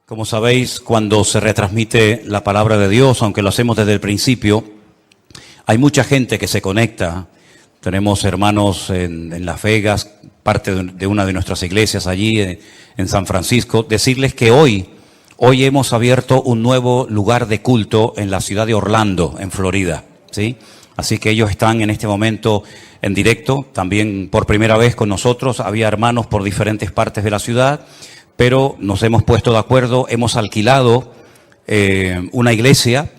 Como sabéis, cuando se retransmite la palabra de Dios, aunque lo hacemos desde el principio, hay mucha gente que se conecta. Tenemos hermanos en Las Vegas, parte de una de nuestras iglesias allí en San Francisco. Decirles que hoy hemos abierto un nuevo lugar de culto en la ciudad de Orlando, en Florida, ¿sí? Así que ellos están en este momento en directo, también por primera vez con nosotros. Había hermanos por diferentes partes de la ciudad, pero nos hemos puesto de acuerdo, hemos alquilado una iglesia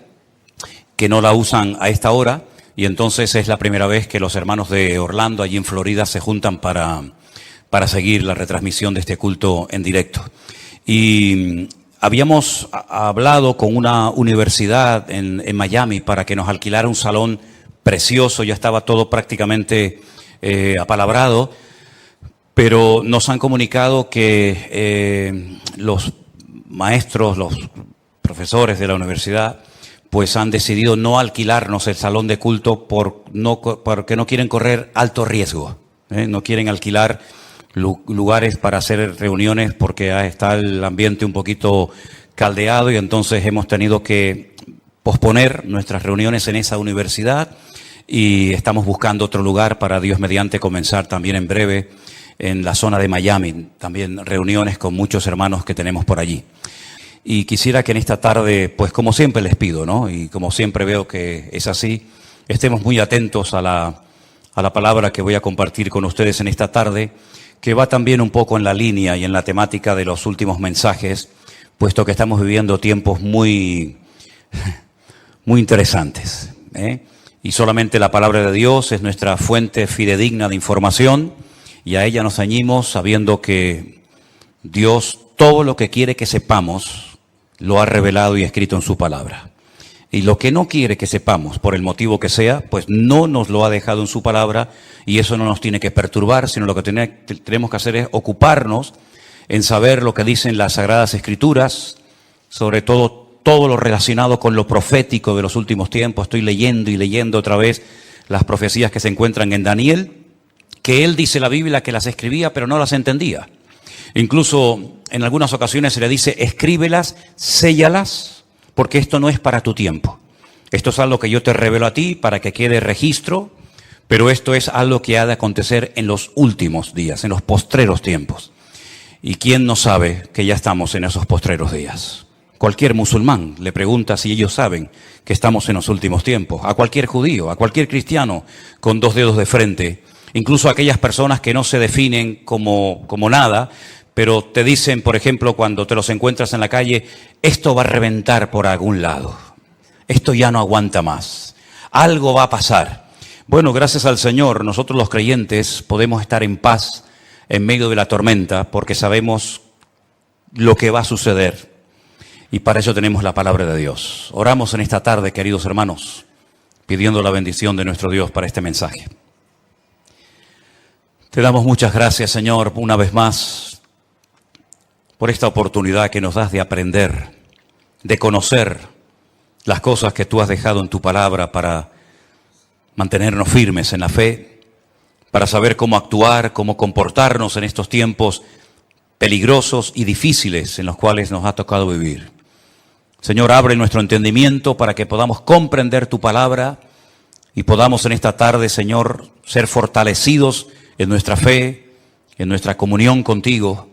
que no la usan a esta hora, y entonces es la primera vez que los hermanos de Orlando, allí en Florida, se juntan para seguir la retransmisión de este culto en directo. Y habíamos hablado con una universidad en Miami para que nos alquilara un salón precioso, ya estaba todo prácticamente apalabrado, pero nos han comunicado que los maestros, los profesores de la universidad, pues han decidido no alquilarnos el salón de culto porque no quieren correr alto riesgo, no quieren alquilar lugares para hacer reuniones porque está el ambiente un poquito caldeado, y entonces hemos tenido que posponer nuestras reuniones en esa universidad y estamos buscando otro lugar para, Dios mediante, comenzar también en breve en la zona de Miami, también reuniones con muchos hermanos que tenemos por allí. Y quisiera que en esta tarde, pues como siempre les pido, ¿no? Y como siempre veo que es así, estemos muy atentos a la palabra que voy a compartir con ustedes en esta tarde, que va también un poco en la línea y en la temática de los últimos mensajes, puesto que estamos viviendo tiempos muy interesantes, Y solamente la palabra de Dios es nuestra fuente fidedigna de información, y a ella nos ceñimos sabiendo que Dios todo lo que quiere que sepamos lo ha revelado y escrito en su palabra. Y lo que no quiere que sepamos, por el motivo que sea, pues no nos lo ha dejado en su palabra, y eso no nos tiene que perturbar, sino lo que tenemos que hacer es ocuparnos en saber lo que dicen las Sagradas Escrituras, sobre todo lo relacionado con lo profético de los últimos tiempos. Estoy leyendo y leyendo otra vez las profecías que se encuentran en Daniel, que él dice la Biblia que las escribía pero no las entendía. Incluso en algunas ocasiones se le dice: escríbelas, séllalas, porque esto no es para tu tiempo. Esto es algo que yo te revelo a ti para que quede registro, pero esto es algo que ha de acontecer en los últimos días, en los postreros tiempos. ¿Y quién no sabe que ya estamos en esos postreros días? Cualquier musulmán le pregunta si ellos saben que estamos en los últimos tiempos. A cualquier judío, a cualquier cristiano con dos dedos de frente, incluso a aquellas personas que no se definen como nada, pero te dicen, por ejemplo, cuando te los encuentras en la calle: esto va a reventar por algún lado, esto ya no aguanta más, algo va a pasar. Bueno, gracias al Señor, nosotros los creyentes podemos estar en paz en medio de la tormenta, porque sabemos lo que va a suceder, y para eso tenemos la palabra de Dios. Oramos en esta tarde, queridos hermanos, pidiendo la bendición de nuestro Dios para este mensaje. Te damos muchas gracias, Señor, una vez más, por esta oportunidad que nos das de aprender, de conocer las cosas que tú has dejado en tu palabra para mantenernos firmes en la fe, para saber cómo actuar, cómo comportarnos en estos tiempos peligrosos y difíciles en los cuales nos ha tocado vivir. Señor, abre nuestro entendimiento para que podamos comprender tu palabra y podamos en esta tarde, Señor, ser fortalecidos en nuestra fe, en nuestra comunión contigo,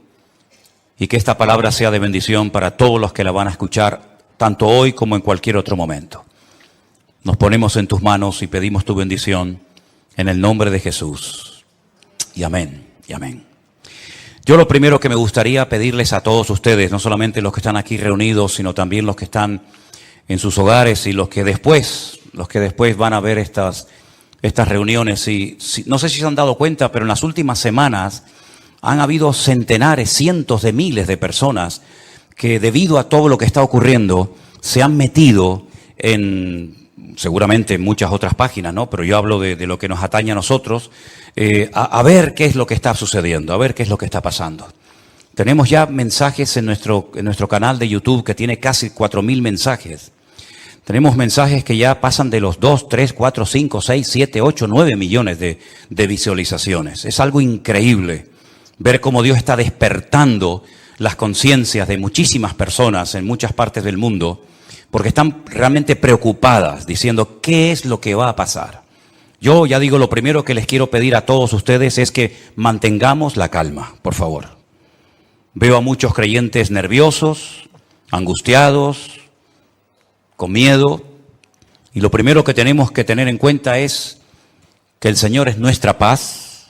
y que esta palabra sea de bendición para todos los que la van a escuchar, tanto hoy como en cualquier otro momento. Nos ponemos en tus manos y pedimos tu bendición en el nombre de Jesús. Y amén, y amén. Yo lo primero que me gustaría pedirles a todos ustedes, no solamente los que están aquí reunidos, sino también los que están en sus hogares y los que después van a ver estas reuniones. No sé si se han dado cuenta, pero en las últimas semanas han habido centenares, cientos de miles de personas que, debido a todo lo que está ocurriendo, se han metido seguramente en muchas otras páginas, ¿no? Pero yo hablo de lo que nos atañe a nosotros, a ver qué es lo que está sucediendo, a ver qué es lo que está pasando. Tenemos ya mensajes en nuestro canal de YouTube que tiene casi 4.000 mensajes. Tenemos mensajes que ya pasan de los 2, 3, 4, 5, 6, 7, 8, 9 millones de visualizaciones. Es algo increíble ver cómo Dios está despertando las conciencias de muchísimas personas en muchas partes del mundo, porque están realmente preocupadas, diciendo, ¿qué es lo que va a pasar? Yo ya digo, lo primero que les quiero pedir a todos ustedes es que mantengamos la calma, por favor. Veo a muchos creyentes nerviosos, angustiados, con miedo, y lo primero que tenemos que tener en cuenta es que el Señor es nuestra paz,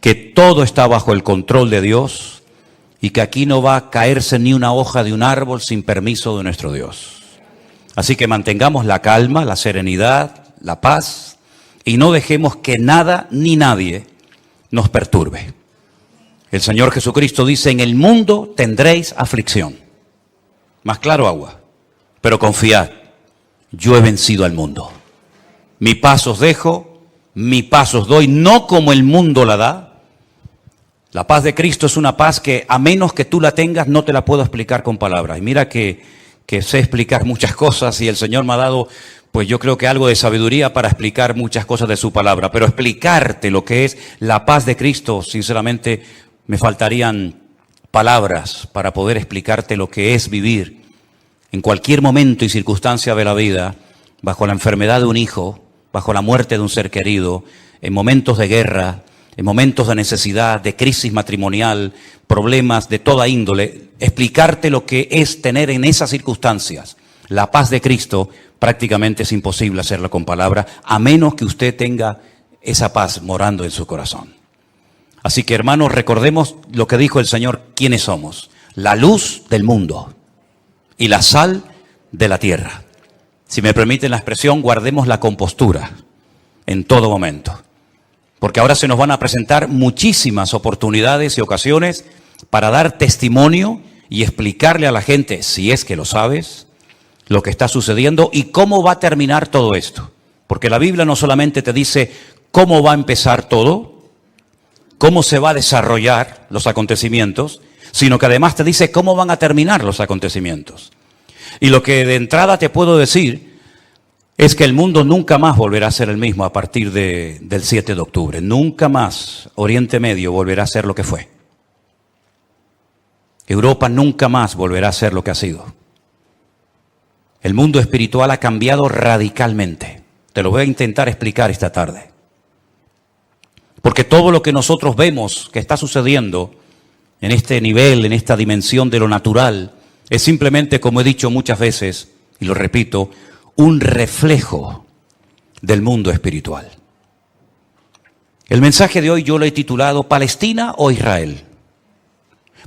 que todo está bajo el control de Dios y que aquí no va a caerse ni una hoja de un árbol sin permiso de nuestro Dios. Así que mantengamos la calma, la serenidad, la paz y no dejemos que nada ni nadie nos perturbe. El Señor Jesucristo dice, en el mundo tendréis aflicción. Más claro agua, pero confiad, yo he vencido al mundo. Mi paz os dejo, mi paz os doy, no como el mundo la da. La paz de Cristo es una paz que a menos que tú la tengas no te la puedo explicar con palabras. Y mira que sé explicar muchas cosas y el Señor me ha dado, pues yo creo que algo de sabiduría para explicar muchas cosas de su palabra. Pero explicarte lo que es la paz de Cristo, sinceramente me faltarían palabras para poder explicarte lo que es vivir en cualquier momento y circunstancia de la vida, bajo la enfermedad de un hijo, bajo la muerte de un ser querido, en momentos de guerra, en momentos de necesidad, de crisis matrimonial, problemas de toda índole, explicarte lo que es tener en esas circunstancias la paz de Cristo, prácticamente es imposible hacerlo con palabras, a menos que usted tenga esa paz morando en su corazón. Así que, hermanos, recordemos lo que dijo el Señor, quiénes somos: la luz del mundo y la sal de la tierra. Si me permiten la expresión, guardemos la compostura en todo momento. Porque ahora se nos van a presentar muchísimas oportunidades y ocasiones para dar testimonio y explicarle a la gente, si es que lo sabes, lo que está sucediendo y cómo va a terminar todo esto. Porque la Biblia no solamente te dice cómo va a empezar todo, cómo se va a desarrollar los acontecimientos, sino que además te dice cómo van a terminar los acontecimientos. Y lo que de entrada te puedo decir es que el mundo nunca más volverá a ser el mismo a partir del 7 de octubre. Nunca más Oriente Medio volverá a ser lo que fue. Europa nunca más volverá a ser lo que ha sido. El mundo espiritual ha cambiado radicalmente. Te lo voy a intentar explicar esta tarde. Porque todo lo que nosotros vemos que está sucediendo en este nivel, en esta dimensión de lo natural, es simplemente, como he dicho muchas veces, y lo repito, un reflejo del mundo espiritual. El mensaje de hoy yo lo he titulado ¿Palestina o Israel?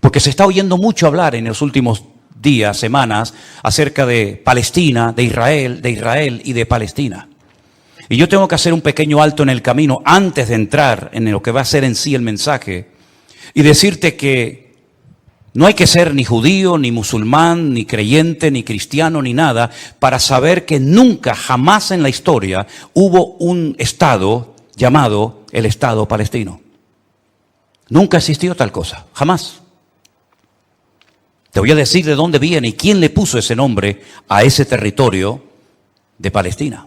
Porque se está oyendo mucho hablar en los últimos días, semanas, acerca de Palestina, de Israel y de Palestina. Y yo tengo que hacer un pequeño alto en el camino antes de entrar en lo que va a ser en sí el mensaje y decirte que no hay que ser ni judío, ni musulmán, ni creyente, ni cristiano, ni nada, para saber que nunca, jamás en la historia, hubo un Estado llamado el Estado palestino. Nunca existió tal cosa, jamás. Te voy a decir de dónde viene y quién le puso ese nombre a ese territorio de Palestina.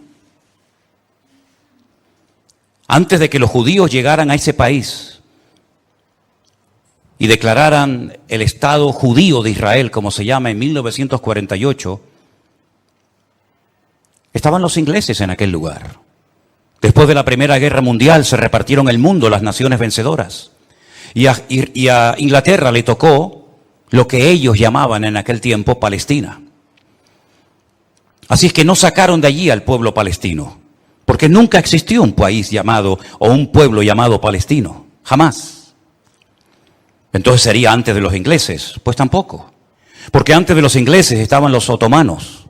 Antes de que los judíos llegaran a ese país y declararan el Estado judío de Israel, como se llama, en 1948, estaban los ingleses en aquel lugar. Después de la Primera Guerra Mundial se repartieron el mundo las naciones vencedoras. Y a Inglaterra le tocó lo que ellos llamaban en aquel tiempo Palestina. Así es que no sacaron de allí al pueblo palestino, porque nunca existió un país llamado o un pueblo llamado palestino, jamás. Entonces sería antes de los ingleses, pues tampoco, porque antes de los ingleses estaban los otomanos.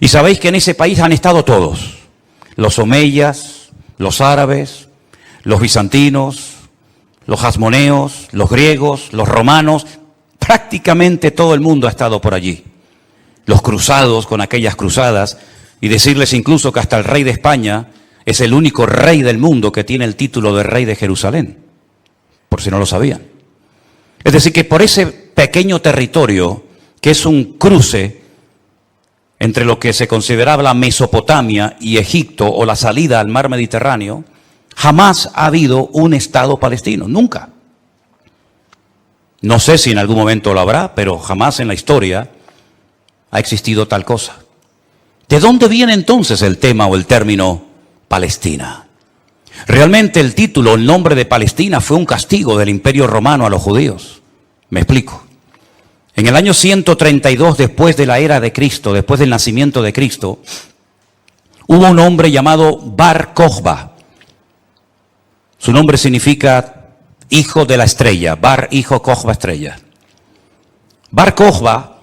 Y sabéis que en ese país han estado todos, los omeyas, los árabes, los bizantinos, los hasmoneos, los griegos, los romanos, prácticamente todo el mundo ha estado por allí. Los cruzados con aquellas cruzadas, y decirles incluso que hasta el rey de España es el único rey del mundo que tiene el título de rey de Jerusalén, por si no lo sabían. Es decir, que por ese pequeño territorio, que es un cruce entre lo que se consideraba la Mesopotamia y Egipto, o la salida al mar Mediterráneo, jamás ha habido un Estado palestino, nunca. No sé si en algún momento lo habrá, pero jamás en la historia ha existido tal cosa. ¿De dónde viene entonces el tema o el término Palestina? Realmente el título, el nombre de Palestina fue un castigo del Imperio Romano a los judíos. Me explico. En el año 132 después de la era de Cristo, después del nacimiento de Cristo, hubo un hombre llamado Bar Kokhba. Su nombre significa hijo de la estrella, Bar, hijo, Kokhba, estrella. Bar Kokhba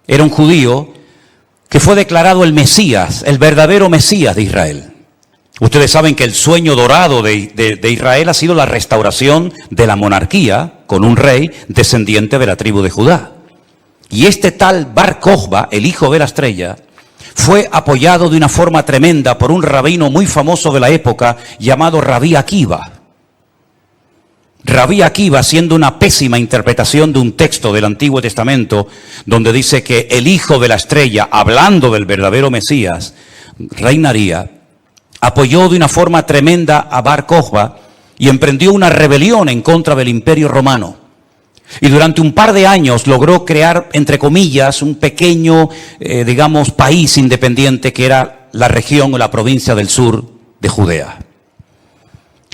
era un judío que fue declarado el Mesías, el verdadero Mesías de Israel. Ustedes saben que el sueño dorado de Israel ha sido la restauración de la monarquía con un rey descendiente de la tribu de Judá. Y este tal Bar Kokhba, el hijo de la estrella, fue apoyado de una forma tremenda por un rabino muy famoso de la época llamado Rabí Akiva. Rabí Akiva, haciendo una pésima interpretación de un texto del Antiguo Testamento, donde dice que el hijo de la estrella, hablando del verdadero Mesías, reinaría, apoyó de una forma tremenda a Bar Kokhba y emprendió una rebelión en contra del Imperio Romano. Y durante un par de años logró crear, entre comillas, un pequeño, país independiente que era la región o la provincia del sur de Judea.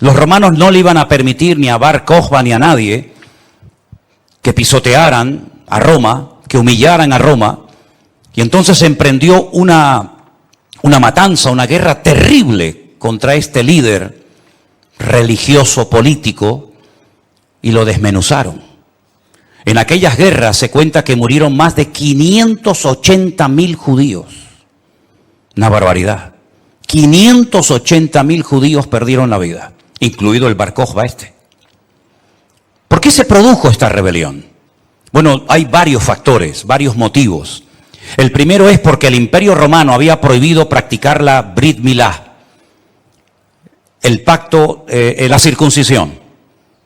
Los romanos no le iban a permitir ni a Bar Kokhba ni a nadie que pisotearan a Roma, que humillaran a Roma, y entonces emprendió una matanza, una guerra terrible contra este líder religioso político y lo desmenuzaron. En aquellas guerras se cuenta que murieron más de 580.000 judíos. Una barbaridad. 580.000 judíos perdieron la vida, incluido el Bar Kokhba este. ¿Por qué se produjo esta rebelión? Bueno, hay varios factores, varios motivos. El primero es porque el Imperio Romano había prohibido practicar la Brit Milá, el pacto, la circuncisión.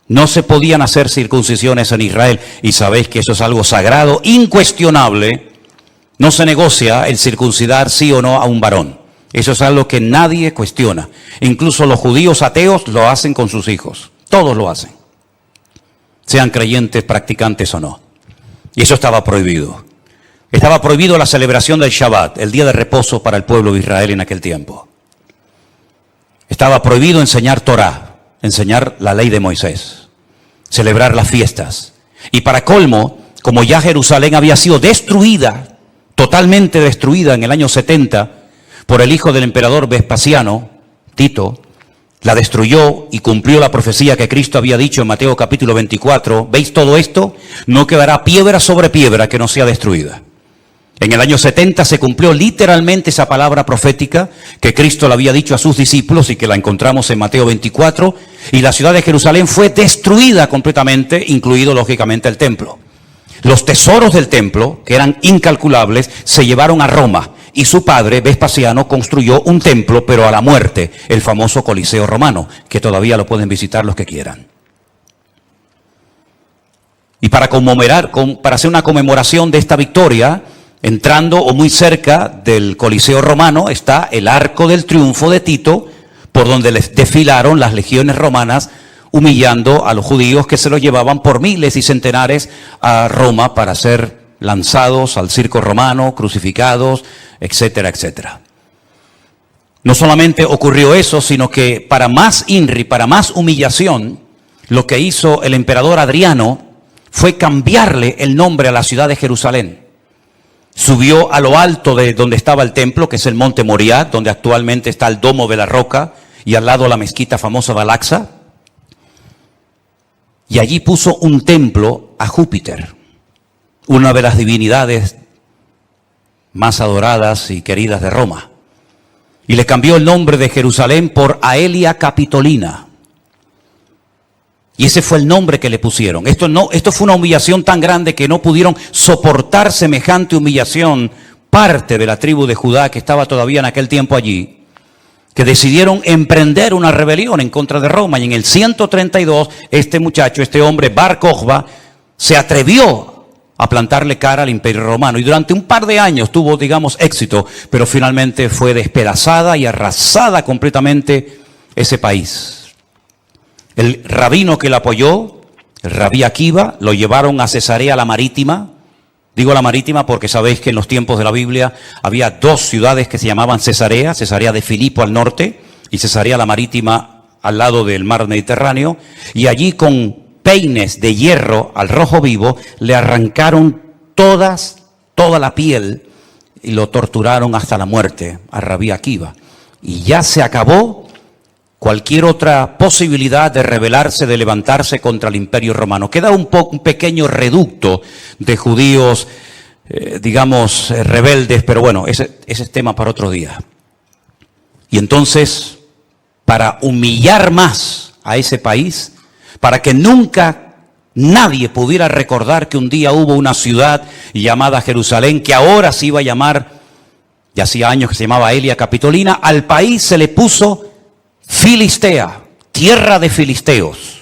No se podían hacer circuncisiones en Israel, y sabéis que eso es algo sagrado, incuestionable. No se negocia el circuncidar sí o no a un varón. Eso es algo que nadie cuestiona. Incluso los judíos ateos lo hacen con sus hijos. Todos lo hacen, sean creyentes, practicantes o no. Y eso estaba prohibido. Estaba prohibido la celebración del Shabbat, el día de reposo para el pueblo de Israel en aquel tiempo. Estaba prohibido enseñar Torah, enseñar la ley de Moisés, celebrar las fiestas. Y para colmo, como ya Jerusalén había sido destruida, totalmente destruida en el año 70, por el hijo del emperador Vespasiano, Tito, la destruyó y cumplió la profecía que Cristo había dicho en Mateo capítulo 24. ¿Veis todo esto? No quedará piedra sobre piedra que no sea destruida. En el año 70 se cumplió literalmente esa palabra profética que Cristo le había dicho a sus discípulos y que la encontramos en Mateo 24, y la ciudad de Jerusalén fue destruida completamente, incluido lógicamente el templo. Los tesoros del templo, que eran incalculables, se llevaron a Roma, y su padre, Vespasiano, construyó un templo, pero a la muerte, el famoso Coliseo Romano, que todavía lo pueden visitar los que quieran. Y para hacer una conmemoración de esta victoria, entrando o muy cerca del Coliseo Romano está el Arco del Triunfo de Tito, por donde les desfilaron las legiones romanas, humillando a los judíos que se los llevaban por miles y centenares a Roma para ser lanzados al circo romano, crucificados, etcétera, etcétera. No solamente ocurrió eso, sino que para más INRI, para más humillación, lo que hizo el emperador Adriano fue cambiarle el nombre a la ciudad de Jerusalén. Subió a lo alto de donde estaba el templo, que es el monte Moriah, donde actualmente está el Domo de la Roca, y al lado la mezquita famosa de Al-Aqsa. Y allí puso un templo a Júpiter, una de las divinidades más adoradas y queridas de Roma. Y le cambió el nombre de Jerusalén por Aelia Capitolina. Y ese fue el nombre que le pusieron. Esto fue una humillación tan grande que no pudieron soportar semejante humillación parte de la tribu de Judá que estaba todavía en aquel tiempo allí, que decidieron emprender una rebelión en contra de Roma. Y en el 132, este hombre, Bar Kokhba, se atrevió a plantarle cara al Imperio Romano. Y durante un par de años tuvo, éxito, pero finalmente fue despedazada y arrasada completamente ese país. El rabino que la apoyó El Rabí Akiva lo llevaron a Cesarea la Marítima. Digo la Marítima porque sabéis que en los tiempos de la Biblia había dos ciudades que se llamaban Cesarea, Cesarea de Filipo al norte y Cesarea la Marítima al lado del mar Mediterráneo, y allí con peines de hierro al rojo vivo le arrancaron toda la piel y lo torturaron hasta la muerte a Rabí Akiva. Y ya se acabó cualquier otra posibilidad de rebelarse, de levantarse contra el Imperio Romano. Queda un pequeño reducto de judíos, rebeldes, pero bueno, ese es tema para otro día. Y entonces, para humillar más a ese país, para que nunca nadie pudiera recordar que un día hubo una ciudad llamada Jerusalén, que ahora se iba a llamar, ya hacía años que se llamaba Elia Capitolina, al país se le puso Filistea, tierra de filisteos.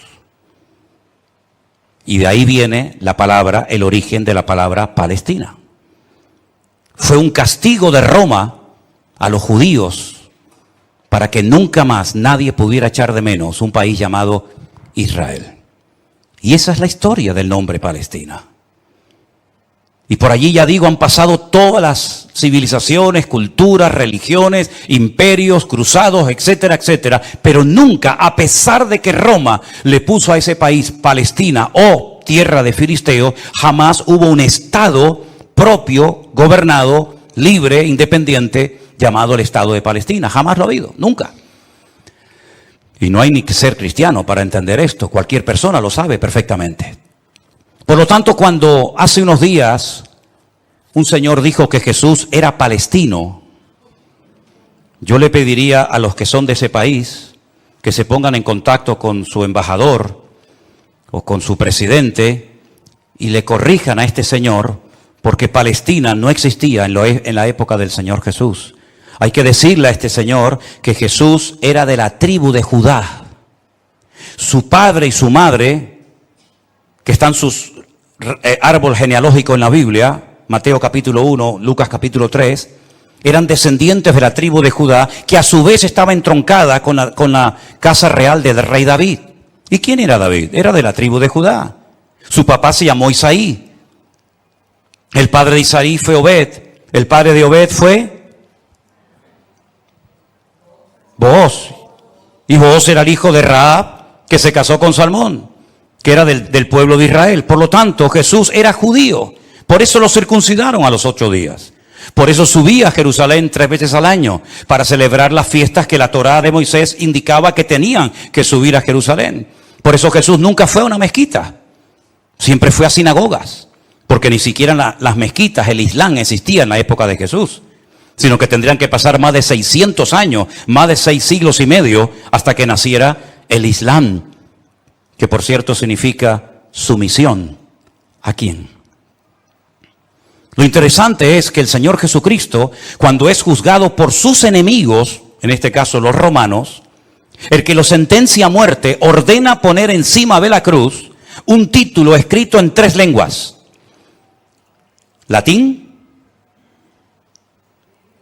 Y de ahí viene la palabra, el origen de la palabra Palestina. Fue un castigo de Roma a los judíos para que nunca más nadie pudiera echar de menos un país llamado Israel. Y esa es la historia del nombre Palestina. Y por allí, ya digo, han pasado todas las civilizaciones, culturas, religiones, imperios, cruzados, etcétera, etcétera. Pero nunca, a pesar de que Roma le puso a ese país Palestina o tierra de filisteos, jamás hubo un estado propio, gobernado, libre, independiente, llamado el Estado de Palestina. Jamás lo ha habido, nunca. Y no hay ni que ser cristiano para entender esto. Cualquier persona lo sabe perfectamente. Por lo tanto, cuando hace unos días un señor dijo que Jesús era palestino, yo le pediría a los que son de ese país que se pongan en contacto con su embajador o con su presidente y le corrijan a este señor, porque Palestina no existía en la época del Señor Jesús. Hay que decirle a este señor que Jesús era de la tribu de Judá. Su padre y su madre, que están sus árbol genealógico en la Biblia, Mateo capítulo 1, Lucas capítulo 3, eran descendientes de la tribu de Judá, que a su vez estaba entroncada con la casa real del rey David. ¿Y quién era David? Era de la tribu de Judá. Su papá se llamó Isaí. El padre de Isaí fue Obed. El padre de Obed fue Booz. Y Booz era el hijo de Rahab, que se casó con Salmón, que era del pueblo de Israel. Por lo tanto, Jesús era judío. Por eso lo circuncidaron a los 8 días. Por eso subía a Jerusalén 3 veces al año, para celebrar las fiestas que la Torá de Moisés indicaba que tenían que subir a Jerusalén. Por eso Jesús nunca fue a una mezquita, siempre fue a sinagogas, porque ni siquiera las mezquitas, el Islam, existía en la época de Jesús, sino que tendrían que pasar más de 600 años, más de 6 siglos y medio, hasta que naciera el Islam, que por cierto significa sumisión. ¿A quién? Lo interesante es que el Señor Jesucristo, cuando es juzgado por sus enemigos, en este caso los romanos, el que lo sentencia a muerte, ordena poner encima de la cruz un título escrito en 3 lenguas: latín,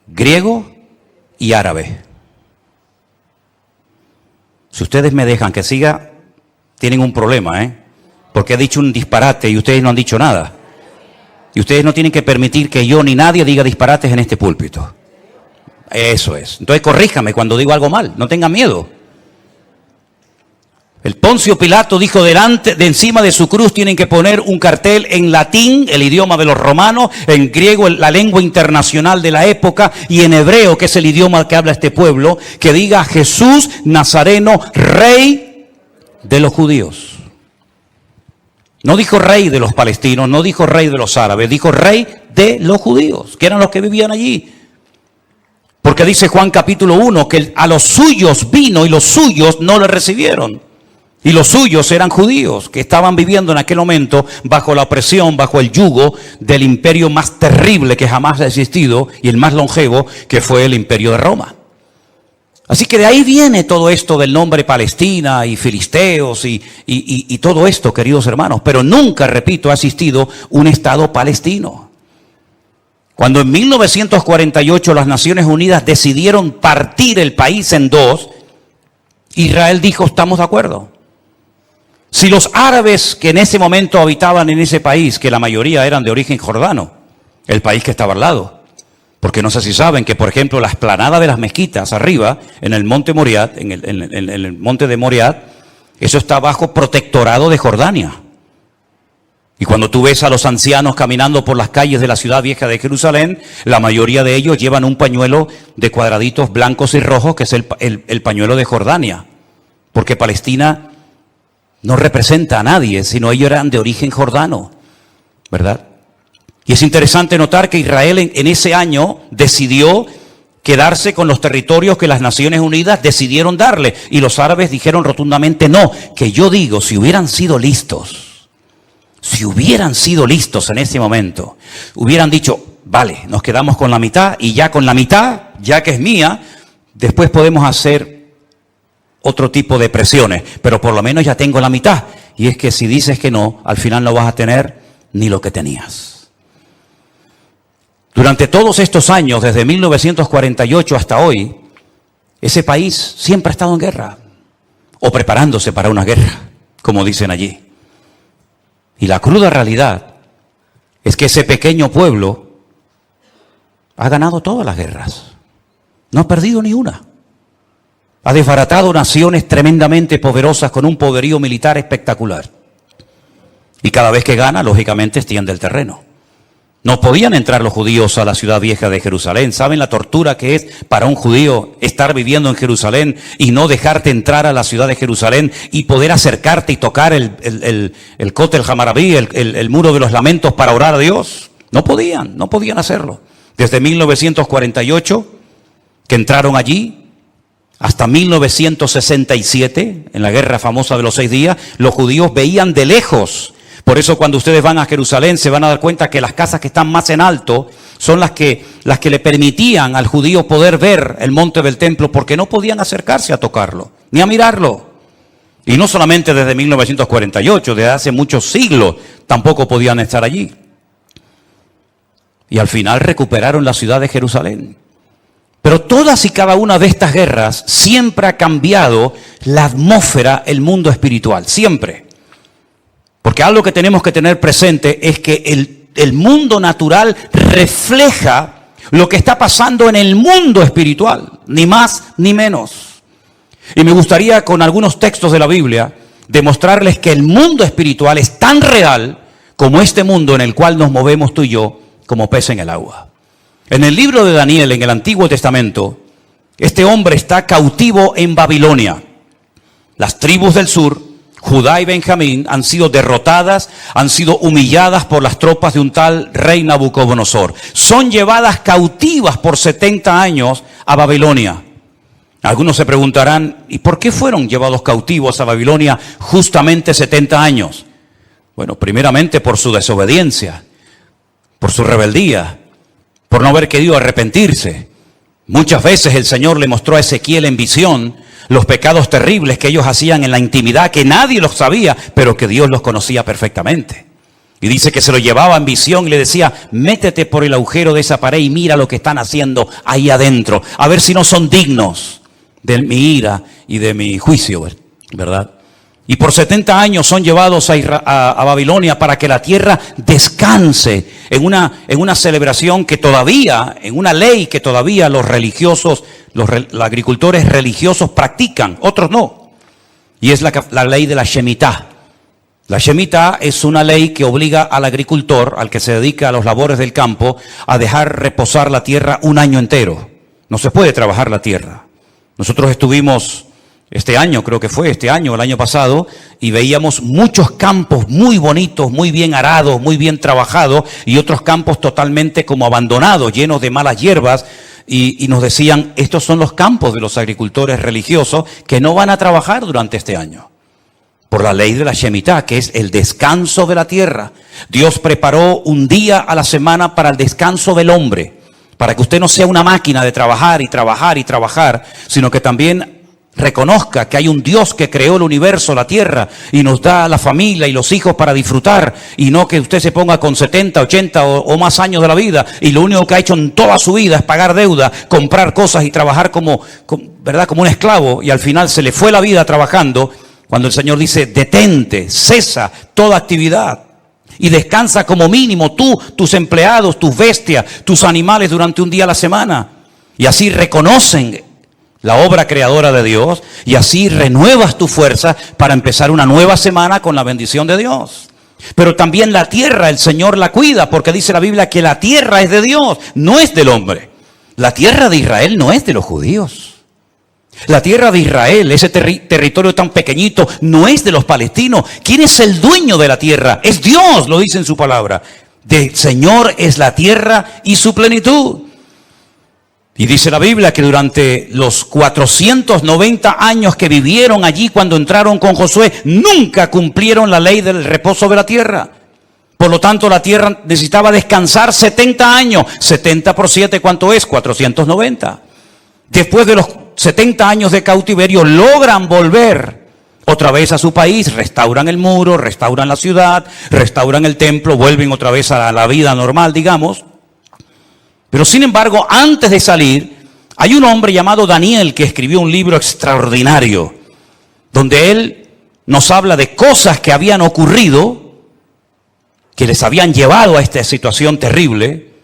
griego y árabe. Si ustedes me dejan que siga, tienen un problema, porque he dicho un disparate y ustedes no han dicho nada. Y ustedes no tienen que permitir que yo ni nadie diga disparates en este púlpito. Eso es. Entonces corríjame cuando digo algo mal, no tengan miedo. El Poncio Pilato dijo, de encima de su cruz tienen que poner un cartel en latín, el idioma de los romanos, en griego, la lengua internacional de la época, y en hebreo, que es el idioma que habla este pueblo, que diga: Jesús Nazareno, Rey de los judíos. No dijo rey de los palestinos, no dijo rey de los árabes, dijo rey de los judíos, que eran los que vivían allí. Porque dice Juan capítulo 1 que a los suyos vino y los suyos no le recibieron. Y los suyos eran judíos, que estaban viviendo en aquel momento bajo la opresión, bajo el yugo del imperio más terrible que jamás ha existido y el más longevo, que fue el imperio de Roma. Así que de ahí viene todo esto del nombre Palestina y filisteos y todo esto, queridos hermanos. Pero nunca, repito, ha existido un Estado palestino. Cuando en 1948 las Naciones Unidas decidieron partir el país en 2, Israel dijo: estamos de acuerdo. Si los árabes que en ese momento habitaban en ese país, que la mayoría eran de origen jordano, el país que estaba al lado, porque no sé si saben que, por ejemplo, la explanada de las mezquitas arriba, en el monte Moriat, en el monte de Moriat, eso está bajo protectorado de Jordania. Y cuando tú ves a los ancianos caminando por las calles de la ciudad vieja de Jerusalén, la mayoría de ellos llevan un pañuelo de cuadraditos blancos y rojos, que es el pañuelo de Jordania. Porque Palestina no representa a nadie, sino ellos eran de origen jordano, ¿verdad? Y es interesante notar que Israel en ese año decidió quedarse con los territorios que las Naciones Unidas decidieron darle. Y los árabes dijeron rotundamente no, que yo digo, si hubieran sido listos en ese momento, hubieran dicho, vale, nos quedamos con la mitad y ya con la mitad, ya que es mía, después podemos hacer otro tipo de presiones, pero por lo menos ya tengo la mitad. Y es que si dices que no, al final no vas a tener ni lo que tenías. Durante todos estos años, desde 1948 hasta hoy, ese país siempre ha estado en guerra, o preparándose para una guerra, como dicen allí. Y la cruda realidad es que ese pequeño pueblo ha ganado todas las guerras. No ha perdido ni una. Ha desbaratado naciones tremendamente poderosas con un poderío militar espectacular. Y cada vez que gana, lógicamente, extiende el terreno. No podían entrar los judíos a la ciudad vieja de Jerusalén. ¿Saben la tortura que es para un judío estar viviendo en Jerusalén y no dejarte entrar a la ciudad de Jerusalén y poder acercarte y tocar el Kotel Hamarabí, el muro de los lamentos para orar a Dios? No podían hacerlo. Desde 1948, que entraron allí, hasta 1967, en la guerra famosa de los 6 días, los judíos veían de lejos. Por eso cuando ustedes van a Jerusalén se van a dar cuenta que las casas que están más en alto son las que le permitían al judío poder ver el monte del templo, porque no podían acercarse a tocarlo, ni a mirarlo. Y no solamente desde 1948, desde hace muchos siglos tampoco podían estar allí. Y al final recuperaron la ciudad de Jerusalén. Pero todas y cada una de estas guerras siempre ha cambiado la atmósfera, el mundo espiritual, siempre. Porque algo que tenemos que tener presente es que el mundo natural refleja lo que está pasando en el mundo espiritual, ni más ni menos. Y me gustaría con algunos textos de la Biblia demostrarles que el mundo espiritual es tan real como este mundo en el cual nos movemos tú y yo como pez en el agua. En el libro de Daniel, en el Antiguo Testamento, este hombre está cautivo en Babilonia. Las tribus del sur, Judá y Benjamín, han sido derrotadas, han sido humilladas por las tropas de un tal rey Nabucodonosor. Son llevadas cautivas por 70 años a Babilonia. Algunos se preguntarán, ¿y por qué fueron llevados cautivos a Babilonia justamente 70 años? Bueno, primeramente por su desobediencia, por su rebeldía, por no haber querido arrepentirse. Muchas veces el Señor le mostró a Ezequiel en visión los pecados terribles que ellos hacían en la intimidad, que nadie los sabía, pero que Dios los conocía perfectamente. Y dice que se lo llevaba en visión y le decía, métete por el agujero de esa pared y mira lo que están haciendo ahí adentro, a ver si no son dignos de mi ira y de mi juicio, ¿verdad? Y por 70 años son llevados a Babilonia para que la tierra descanse en una celebración que todavía, en una ley que todavía los religiosos, los agricultores religiosos practican, otros no. Y es la ley de la Shemitah. La Shemitah es una ley que obliga al agricultor, al que se dedica a los labores del campo, a dejar reposar la tierra un año entero. No se puede trabajar la tierra. Nosotros estuvimos este año, creo que fue este año, el año pasado, y veíamos muchos campos muy bonitos, muy bien arados, muy bien trabajados, y otros campos totalmente como abandonados, llenos de malas hierbas, y nos decían, estos son los campos de los agricultores religiosos que no van a trabajar durante este año. Por la ley de la Shemitah, que es el descanso de la tierra. Dios preparó un día a la semana para el descanso del hombre, para que usted no sea una máquina de trabajar y trabajar y trabajar, sino que también reconozca que hay un Dios que creó el universo, la tierra, y nos da la familia y los hijos para disfrutar, y no que usted se ponga con 70, 80 o más años de la vida, y lo único que ha hecho en toda su vida es pagar deuda, comprar cosas y trabajar ¿verdad? Como un esclavo, y al final se le fue la vida trabajando, cuando el Señor dice, detente, cesa toda actividad y descansa como mínimo tú, tus empleados, tus bestias, tus animales durante un día a la semana. Y así reconocen la obra creadora de Dios y así renuevas tu fuerza para empezar una nueva semana con la bendición de Dios. Pero también la tierra, el Señor la cuida, porque dice la Biblia que la tierra es de Dios, no es del hombre. La tierra de Israel no es de los judíos. La tierra de Israel, ese territorio tan pequeñito, no es de los palestinos. ¿Quién es el dueño de la tierra? Es Dios, lo dice en su palabra. Del Señor es la tierra y su plenitud. Y dice la Biblia que durante los 490 años que vivieron allí cuando entraron con Josué, nunca cumplieron la ley del reposo de la tierra. Por lo tanto, la tierra necesitaba descansar 70 años. 70 por 7, ¿cuánto es? 490. Después de los 70 años de cautiverio, logran volver otra vez a su país, restauran el muro, restauran la ciudad, restauran el templo, vuelven otra vez a la vida normal, digamos. Pero sin embargo, antes de salir, hay un hombre llamado Daniel que escribió un libro extraordinario, donde él nos habla de cosas que habían ocurrido, que les habían llevado a esta situación terrible,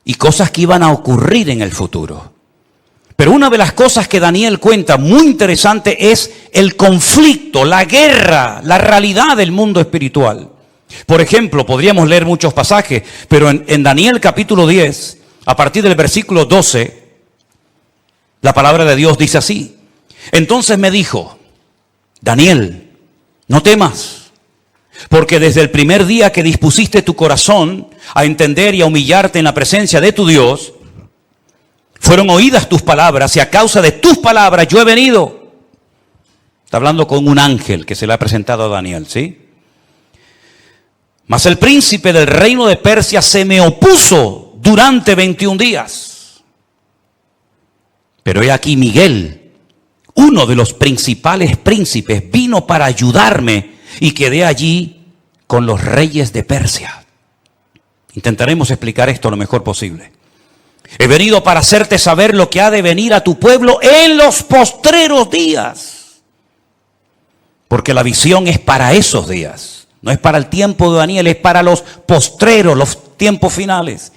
y cosas que iban a ocurrir en el futuro. Pero una de las cosas que Daniel cuenta muy interesante es el conflicto, la guerra, la realidad del mundo espiritual. Por ejemplo, podríamos leer muchos pasajes, pero en Daniel capítulo 10, a partir del versículo 12, la palabra de Dios dice así. Entonces me dijo, Daniel, no temas, porque desde el primer día que dispusiste tu corazón a entender y a humillarte en la presencia de tu Dios, fueron oídas tus palabras y a causa de tus palabras yo he venido. Está hablando con un ángel que se le ha presentado a Daniel, ¿sí? Mas el príncipe del reino de Persia se me opuso durante 21 días. Pero he aquí Miguel, uno de los principales príncipes, vino para ayudarme y quedé allí con los reyes de Persia. Intentaremos explicar esto lo mejor posible. He venido para hacerte saber lo que ha de venir a tu pueblo en los postreros días. Porque la visión es para esos días. No es para el tiempo de Daniel, es para los postreros, los tiempos finales.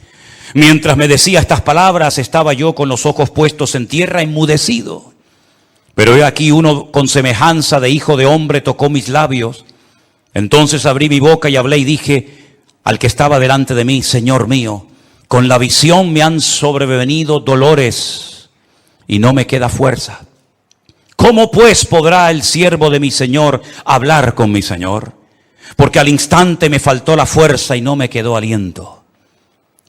Mientras me decía estas palabras, estaba yo con los ojos puestos en tierra, enmudecido. Pero he aquí uno con semejanza de hijo de hombre tocó mis labios. Entonces abrí mi boca y hablé y dije al que estaba delante de mí, Señor mío, con la visión me han sobrevenido dolores y no me queda fuerza. ¿Cómo pues podrá el siervo de mi Señor hablar con mi Señor? Porque al instante me faltó la fuerza y no me quedó aliento.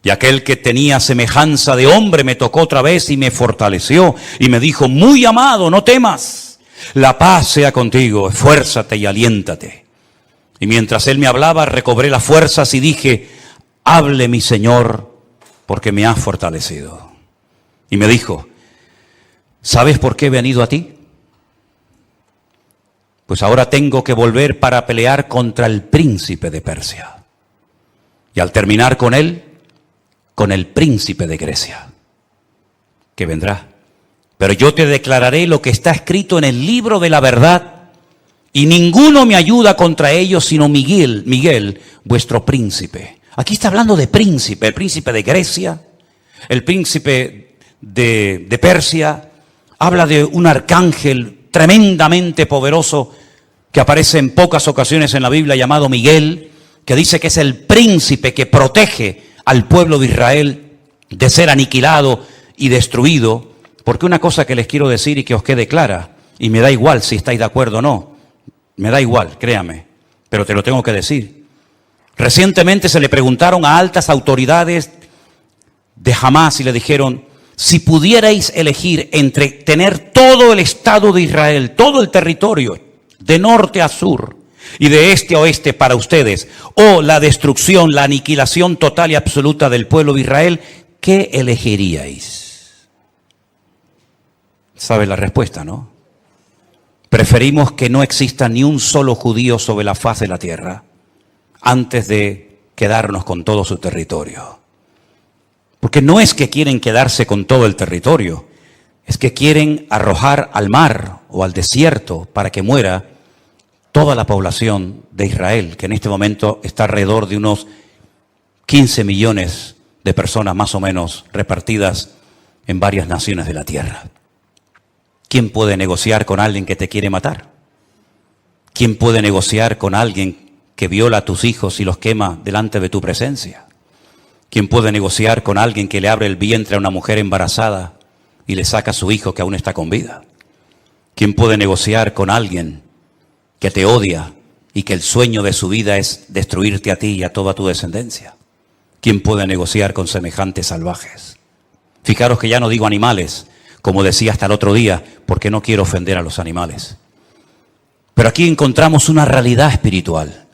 Y aquel que tenía semejanza de hombre me tocó otra vez y me fortaleció y me dijo, muy amado, no temas, la paz sea contigo, esfuérzate y aliéntate. Y mientras él me hablaba, recobré las fuerzas y dije, hable mi Señor, porque me has fortalecido. Y me dijo, ¿sabes por qué he venido a ti? Pues ahora tengo que volver para pelear contra el príncipe de Persia. Y al terminar con él, con el príncipe de Grecia, que vendrá. Pero yo te declararé lo que está escrito en el libro de la verdad, y ninguno me ayuda contra ellos sino Miguel, vuestro príncipe. Aquí está hablando de príncipe, el príncipe de Grecia, el príncipe de Persia. Habla de un arcángel tremendamente poderoso que aparece en pocas ocasiones en la Biblia, llamado Miguel, que dice que es el príncipe que protege al pueblo de Israel de ser aniquilado y destruido. Porque una cosa que les quiero decir y que os quede clara, y me da igual si estáis de acuerdo o no, me da igual, créame, pero te lo tengo que decir. Recientemente se le preguntaron a altas autoridades de Hamás y le dijeron, si pudierais elegir entre tener todo el Estado de Israel, todo el territorio, de norte a sur y de este a oeste para ustedes, o la destrucción, la aniquilación total y absoluta del pueblo de Israel, ¿qué elegiríais? ¿Sabe la respuesta, no? Preferimos que no exista ni un solo judío sobre la faz de la tierra antes de quedarnos con todo su territorio. Porque no es que quieren quedarse con todo el territorio, es que quieren arrojar al mar o al desierto para que muera toda la población de Israel, que en este momento está alrededor de unos 15 millones de personas más o menos repartidas en varias naciones de la tierra. ¿Quién puede negociar con alguien que te quiere matar? ¿Quién puede negociar con alguien que viola a tus hijos y los quema delante de tu presencia? ¿Quién puede negociar con alguien que le abre el vientre a una mujer embarazada y le saca a su hijo que aún está con vida? ¿Quién puede negociar con alguien que te odia y que el sueño de su vida es destruirte a ti y a toda tu descendencia? ¿Quién puede negociar con semejantes salvajes? Fijaros que ya no digo animales, como decía hasta el otro día, porque no quiero ofender a los animales. Pero aquí encontramos una realidad espiritual.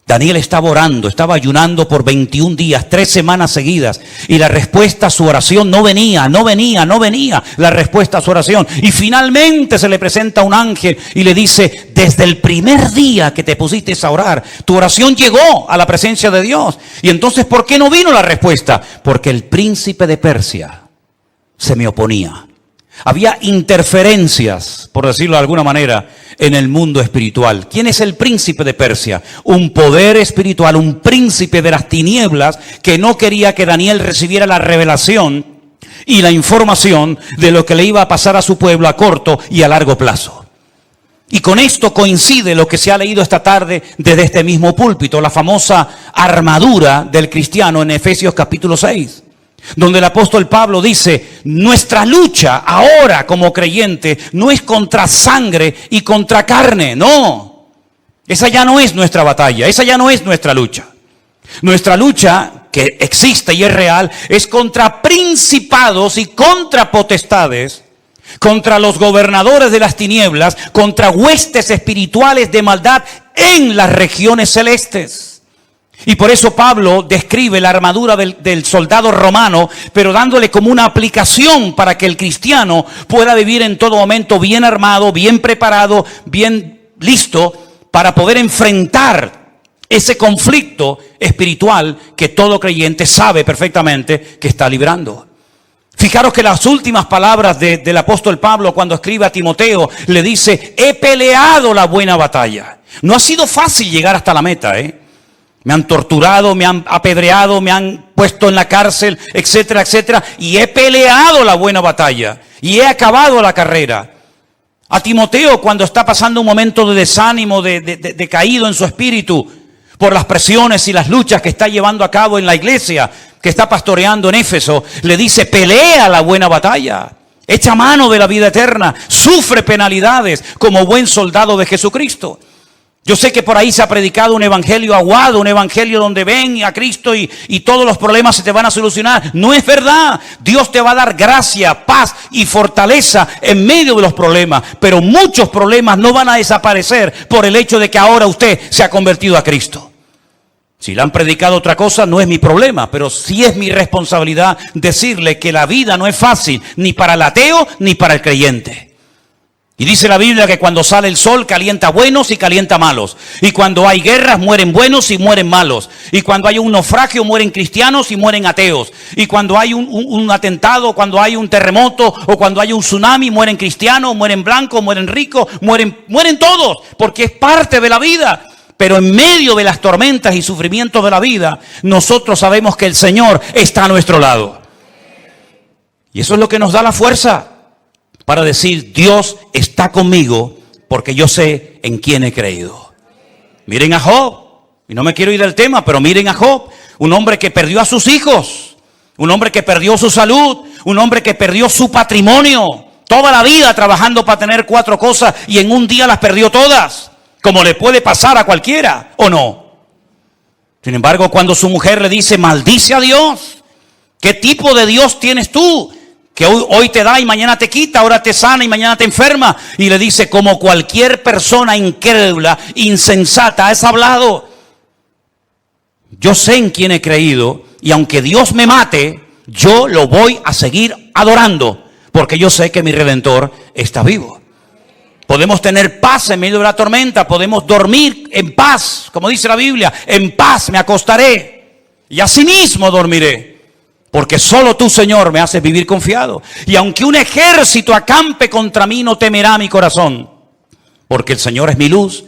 Daniel estaba orando, estaba ayunando por 21 días, 3 semanas seguidas, y la respuesta a su oración no venía la respuesta a su oración. Y finalmente se le presenta un ángel y le dice: desde el primer día que te pusiste a orar, tu oración llegó a la presencia de Dios. Y entonces, ¿por qué no vino la respuesta? Porque el príncipe de Persia se me oponía. Había interferencias, por decirlo de alguna manera, en el mundo espiritual. ¿Quién es el príncipe de Persia? Un poder espiritual, un príncipe de las tinieblas que no quería que Daniel recibiera la revelación y la información de lo que le iba a pasar a su pueblo a corto y a largo plazo. Y con esto coincide lo que se ha leído esta tarde desde este mismo púlpito, la famosa armadura del cristiano en Efesios capítulo 6. Donde el apóstol Pablo dice: nuestra lucha ahora como creyente no es contra sangre y contra carne, no. Esa ya no es nuestra batalla, esa ya no es nuestra lucha. Nuestra lucha, que existe y es real, es contra principados y contra potestades, contra los gobernadores de las tinieblas, contra huestes espirituales de maldad en las regiones celestes. Y por eso Pablo describe la armadura del soldado romano, pero dándole como una aplicación para que el cristiano pueda vivir en todo momento bien armado, bien preparado, bien listo para poder enfrentar ese conflicto espiritual que todo creyente sabe perfectamente que está librando. Fijaros que las últimas palabras del apóstol Pablo cuando escribe a Timoteo le dice: he peleado la buena batalla. No ha sido fácil llegar hasta la meta, Me han torturado, me han apedreado, me han puesto en la cárcel, etcétera, etcétera. Y he peleado la buena batalla. Y he acabado la carrera. A Timoteo, cuando está pasando un momento de desánimo, de caído en su espíritu, por las presiones y las luchas que está llevando a cabo en la iglesia, que está pastoreando en Éfeso, le dice: pelea la buena batalla. Echa mano de la vida eterna. Sufre penalidades como buen soldado de Jesucristo. Yo sé que por ahí se ha predicado un evangelio aguado, un evangelio donde ven a Cristo y todos los problemas se te van a solucionar. No es verdad. Dios te va a dar gracia, paz y fortaleza en medio de los problemas. Pero muchos problemas no van a desaparecer por el hecho de que ahora usted se ha convertido a Cristo. Si le han predicado otra cosa, no es mi problema, pero sí es mi responsabilidad decirle que la vida no es fácil, ni para el ateo ni para el creyente. Y dice la Biblia que cuando sale el sol calienta buenos y calienta malos. Y cuando hay guerras mueren buenos y mueren malos. Y cuando hay un naufragio mueren cristianos y mueren ateos. Y cuando hay un atentado, cuando hay un terremoto o cuando hay un tsunami mueren cristianos, mueren blancos, mueren ricos, mueren todos. Porque es parte de la vida. Pero en medio de las tormentas y sufrimientos de la vida, nosotros sabemos que el Señor está a nuestro lado. Y eso es lo que nos da la fuerza para decir: Dios está conmigo porque yo sé en quién he creído. Miren a Job, y no me quiero ir del tema, pero miren a Job, un hombre que perdió a sus hijos, un hombre que perdió su salud, un hombre que perdió su patrimonio, toda la vida trabajando para tener 4 cosas y en un día las perdió todas, como le puede pasar a cualquiera, ¿o no? Sin embargo, cuando su mujer le dice: maldice a Dios, ¿qué tipo de Dios tienes tú? Que hoy te da y mañana te quita, ahora te sana y mañana te enferma. Y le dice: como cualquier persona incrédula, insensata, has hablado. Yo sé en quién he creído y aunque Dios me mate, yo lo voy a seguir adorando, porque yo sé que mi Redentor está vivo. Podemos tener paz en medio de la tormenta, podemos dormir en paz, como dice la Biblia: en paz me acostaré y asimismo dormiré. Porque solo tú, Señor, me haces vivir confiado. Y aunque un ejército acampe contra mí, no temerá mi corazón. Porque el Señor es mi luz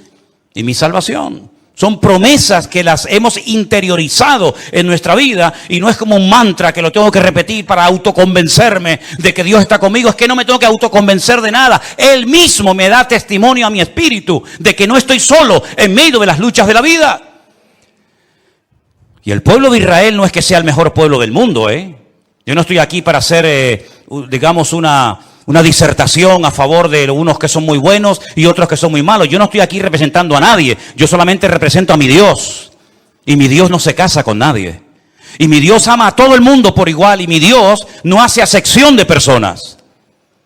y mi salvación. Son promesas que las hemos interiorizado en nuestra vida y no es como un mantra que lo tengo que repetir para autoconvencerme de que Dios está conmigo. Es que no me tengo que autoconvencer de nada. Él mismo me da testimonio a mi espíritu de que no estoy solo en medio de las luchas de la vida. Y el pueblo de Israel no es que sea el mejor pueblo del mundo, Yo no estoy aquí para hacer, digamos, una disertación a favor de unos que son muy buenos y otros que son muy malos. Yo no estoy aquí representando a nadie. Yo solamente represento a mi Dios. Y mi Dios no se casa con nadie. Y mi Dios ama a todo el mundo por igual. Y mi Dios no hace acepción de personas.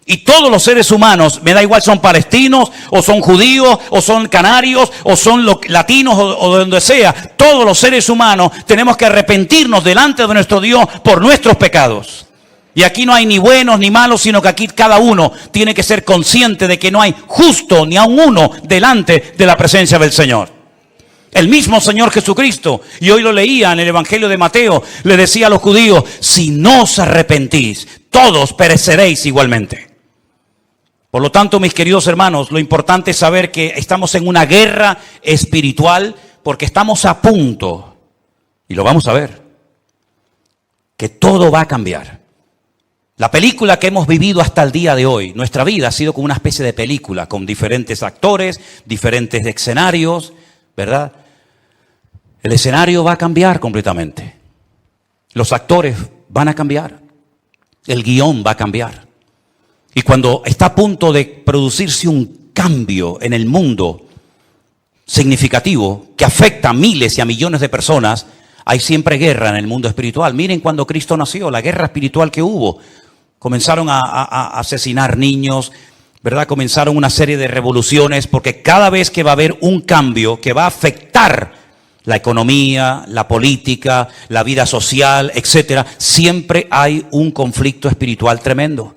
Y todos los seres humanos, me da igual, son palestinos, o son judíos, o son canarios, o son latinos, o de donde sea. Todos los seres humanos tenemos que arrepentirnos delante de nuestro Dios por nuestros pecados. Y aquí no hay ni buenos ni malos, sino que aquí cada uno tiene que ser consciente de que no hay justo ni aun uno delante de la presencia del Señor. El mismo Señor Jesucristo, y hoy lo leía en el Evangelio de Mateo, le decía a los judíos, si no os arrepentís, todos pereceréis igualmente. Por lo tanto, mis queridos hermanos, lo importante es saber que estamos en una guerra espiritual porque estamos a punto, y lo vamos a ver, que todo va a cambiar. La película que hemos vivido hasta el día de hoy, nuestra vida ha sido como una especie de película, con diferentes actores, diferentes escenarios, ¿verdad? El escenario va a cambiar completamente. Los actores van a cambiar. El guión va a cambiar. Y cuando está a punto de producirse un cambio en el mundo significativo que afecta a miles y a millones de personas, hay siempre guerra en el mundo espiritual. Miren cuando Cristo nació, la guerra espiritual que hubo. Comenzaron a asesinar niños, ¿verdad? Comenzaron una serie de revoluciones porque cada vez que va a haber un cambio que va a afectar la economía, la política, la vida social, etcétera, siempre hay un conflicto espiritual tremendo.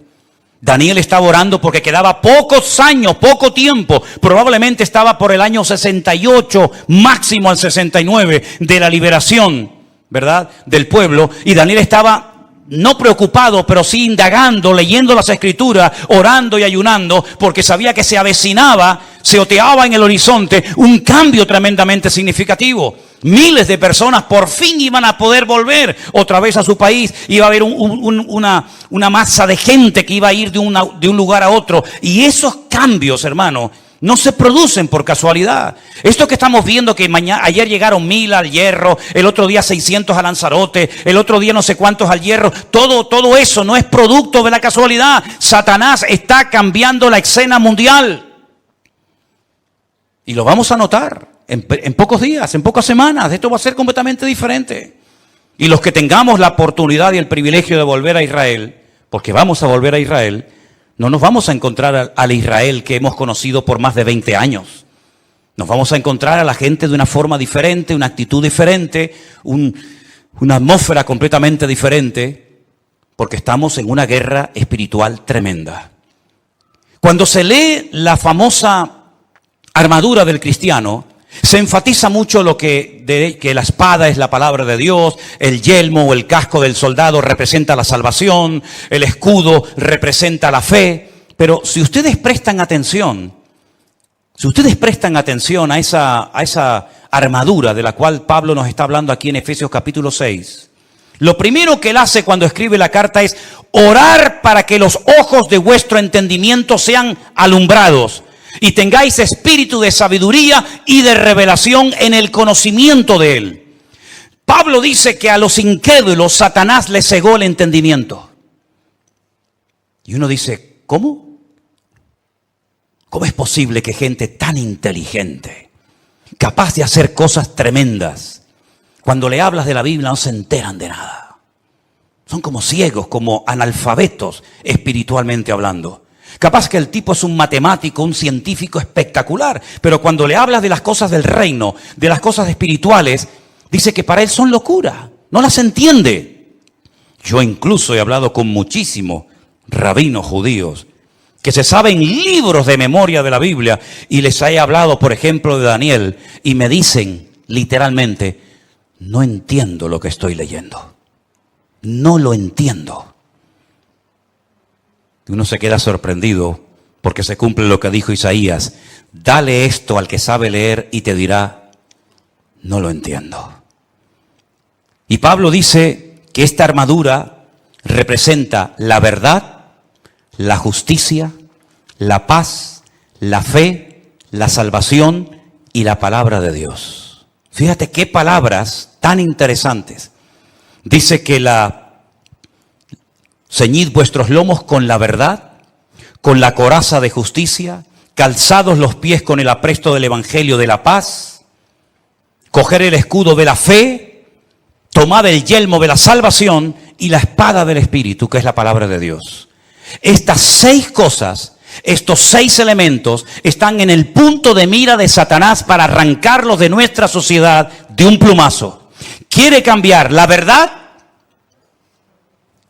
Daniel estaba orando porque quedaba pocos años, poco tiempo, probablemente estaba por el año 68, máximo al 69 de la liberación, ¿verdad? Del pueblo, y Daniel estaba no preocupado, pero sí indagando, leyendo las escrituras, orando y ayunando, porque sabía que se avecinaba, se oteaba en el horizonte un cambio tremendamente significativo. Miles de personas por fin iban a poder volver otra vez a su país. Iba a haber una masa de gente que iba a ir de un lugar a otro. Y esos cambios, hermano, no se producen por casualidad. Esto que estamos viendo que ayer llegaron 1000 al Hierro, el otro día 600 a Lanzarote, el otro día no sé cuántos al Hierro, todo eso no es producto de la casualidad. Satanás está cambiando la escena mundial. Y lo vamos a notar en pocos días, en pocas semanas. Esto va a ser completamente diferente. Y los que tengamos la oportunidad y el privilegio de volver a Israel, porque vamos a volver a Israel, no nos vamos a encontrar al Israel que hemos conocido por más de 20 años. Nos vamos a encontrar a la gente de una forma diferente, una actitud diferente, una atmósfera completamente diferente, porque estamos en una guerra espiritual tremenda. Cuando se lee la famosa armadura del cristiano, se enfatiza mucho que la espada es la palabra de Dios, el yelmo o el casco del soldado representa la salvación, el escudo representa la fe. Pero si ustedes prestan atención a esa armadura de la cual Pablo nos está hablando aquí en Efesios capítulo 6, lo primero que él hace cuando escribe la carta es orar para que los ojos de vuestro entendimiento sean alumbrados y tengáis espíritu de sabiduría y de revelación en el conocimiento de Él. Pablo dice que a los incrédulos Satanás les cegó el entendimiento. Y uno dice, ¿cómo? ¿Cómo es posible que gente tan inteligente, capaz de hacer cosas tremendas, cuando le hablas de la Biblia no se enteran de nada? Son como ciegos, como analfabetos espiritualmente hablando. Capaz que el tipo es un matemático, un científico espectacular, pero cuando le hablas de las cosas del reino, de las cosas espirituales, dice que para él son locura, no las entiende. Yo incluso he hablado con muchísimos rabinos judíos que se saben libros de memoria de la Biblia y les he hablado, por ejemplo, de Daniel y me dicen literalmente, no entiendo lo que estoy leyendo, no lo entiendo. Uno se queda sorprendido porque se cumple lo que dijo Isaías: dale esto al que sabe leer y te dirá, no lo entiendo. Y Pablo dice que esta armadura representa la verdad, la justicia, la paz, la fe, la salvación y la palabra de Dios. Fíjate qué palabras tan interesantes. Dice que ceñid vuestros lomos con la verdad, con la coraza de justicia, calzados los pies con el apresto del evangelio de la paz, coger el escudo de la fe, tomad el yelmo de la salvación y la espada del Espíritu, que es la palabra de Dios. Estas 6 cosas, estos 6 elementos, están en el punto de mira de Satanás para arrancarlos de nuestra sociedad de un plumazo. Quiere cambiar la verdad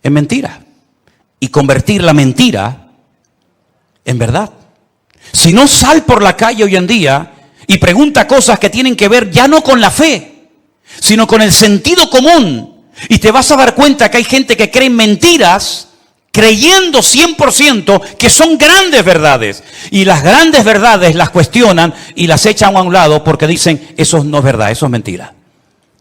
en mentira y convertir la mentira en verdad. Si no, sal por la calle hoy en día y pregunta cosas que tienen que ver ya no con la fe, sino con el sentido común. Y te vas a dar cuenta que hay gente que cree en mentiras, creyendo 100% que son grandes verdades. Y las grandes verdades las cuestionan y las echan a un lado porque dicen, eso no es verdad, eso es mentira.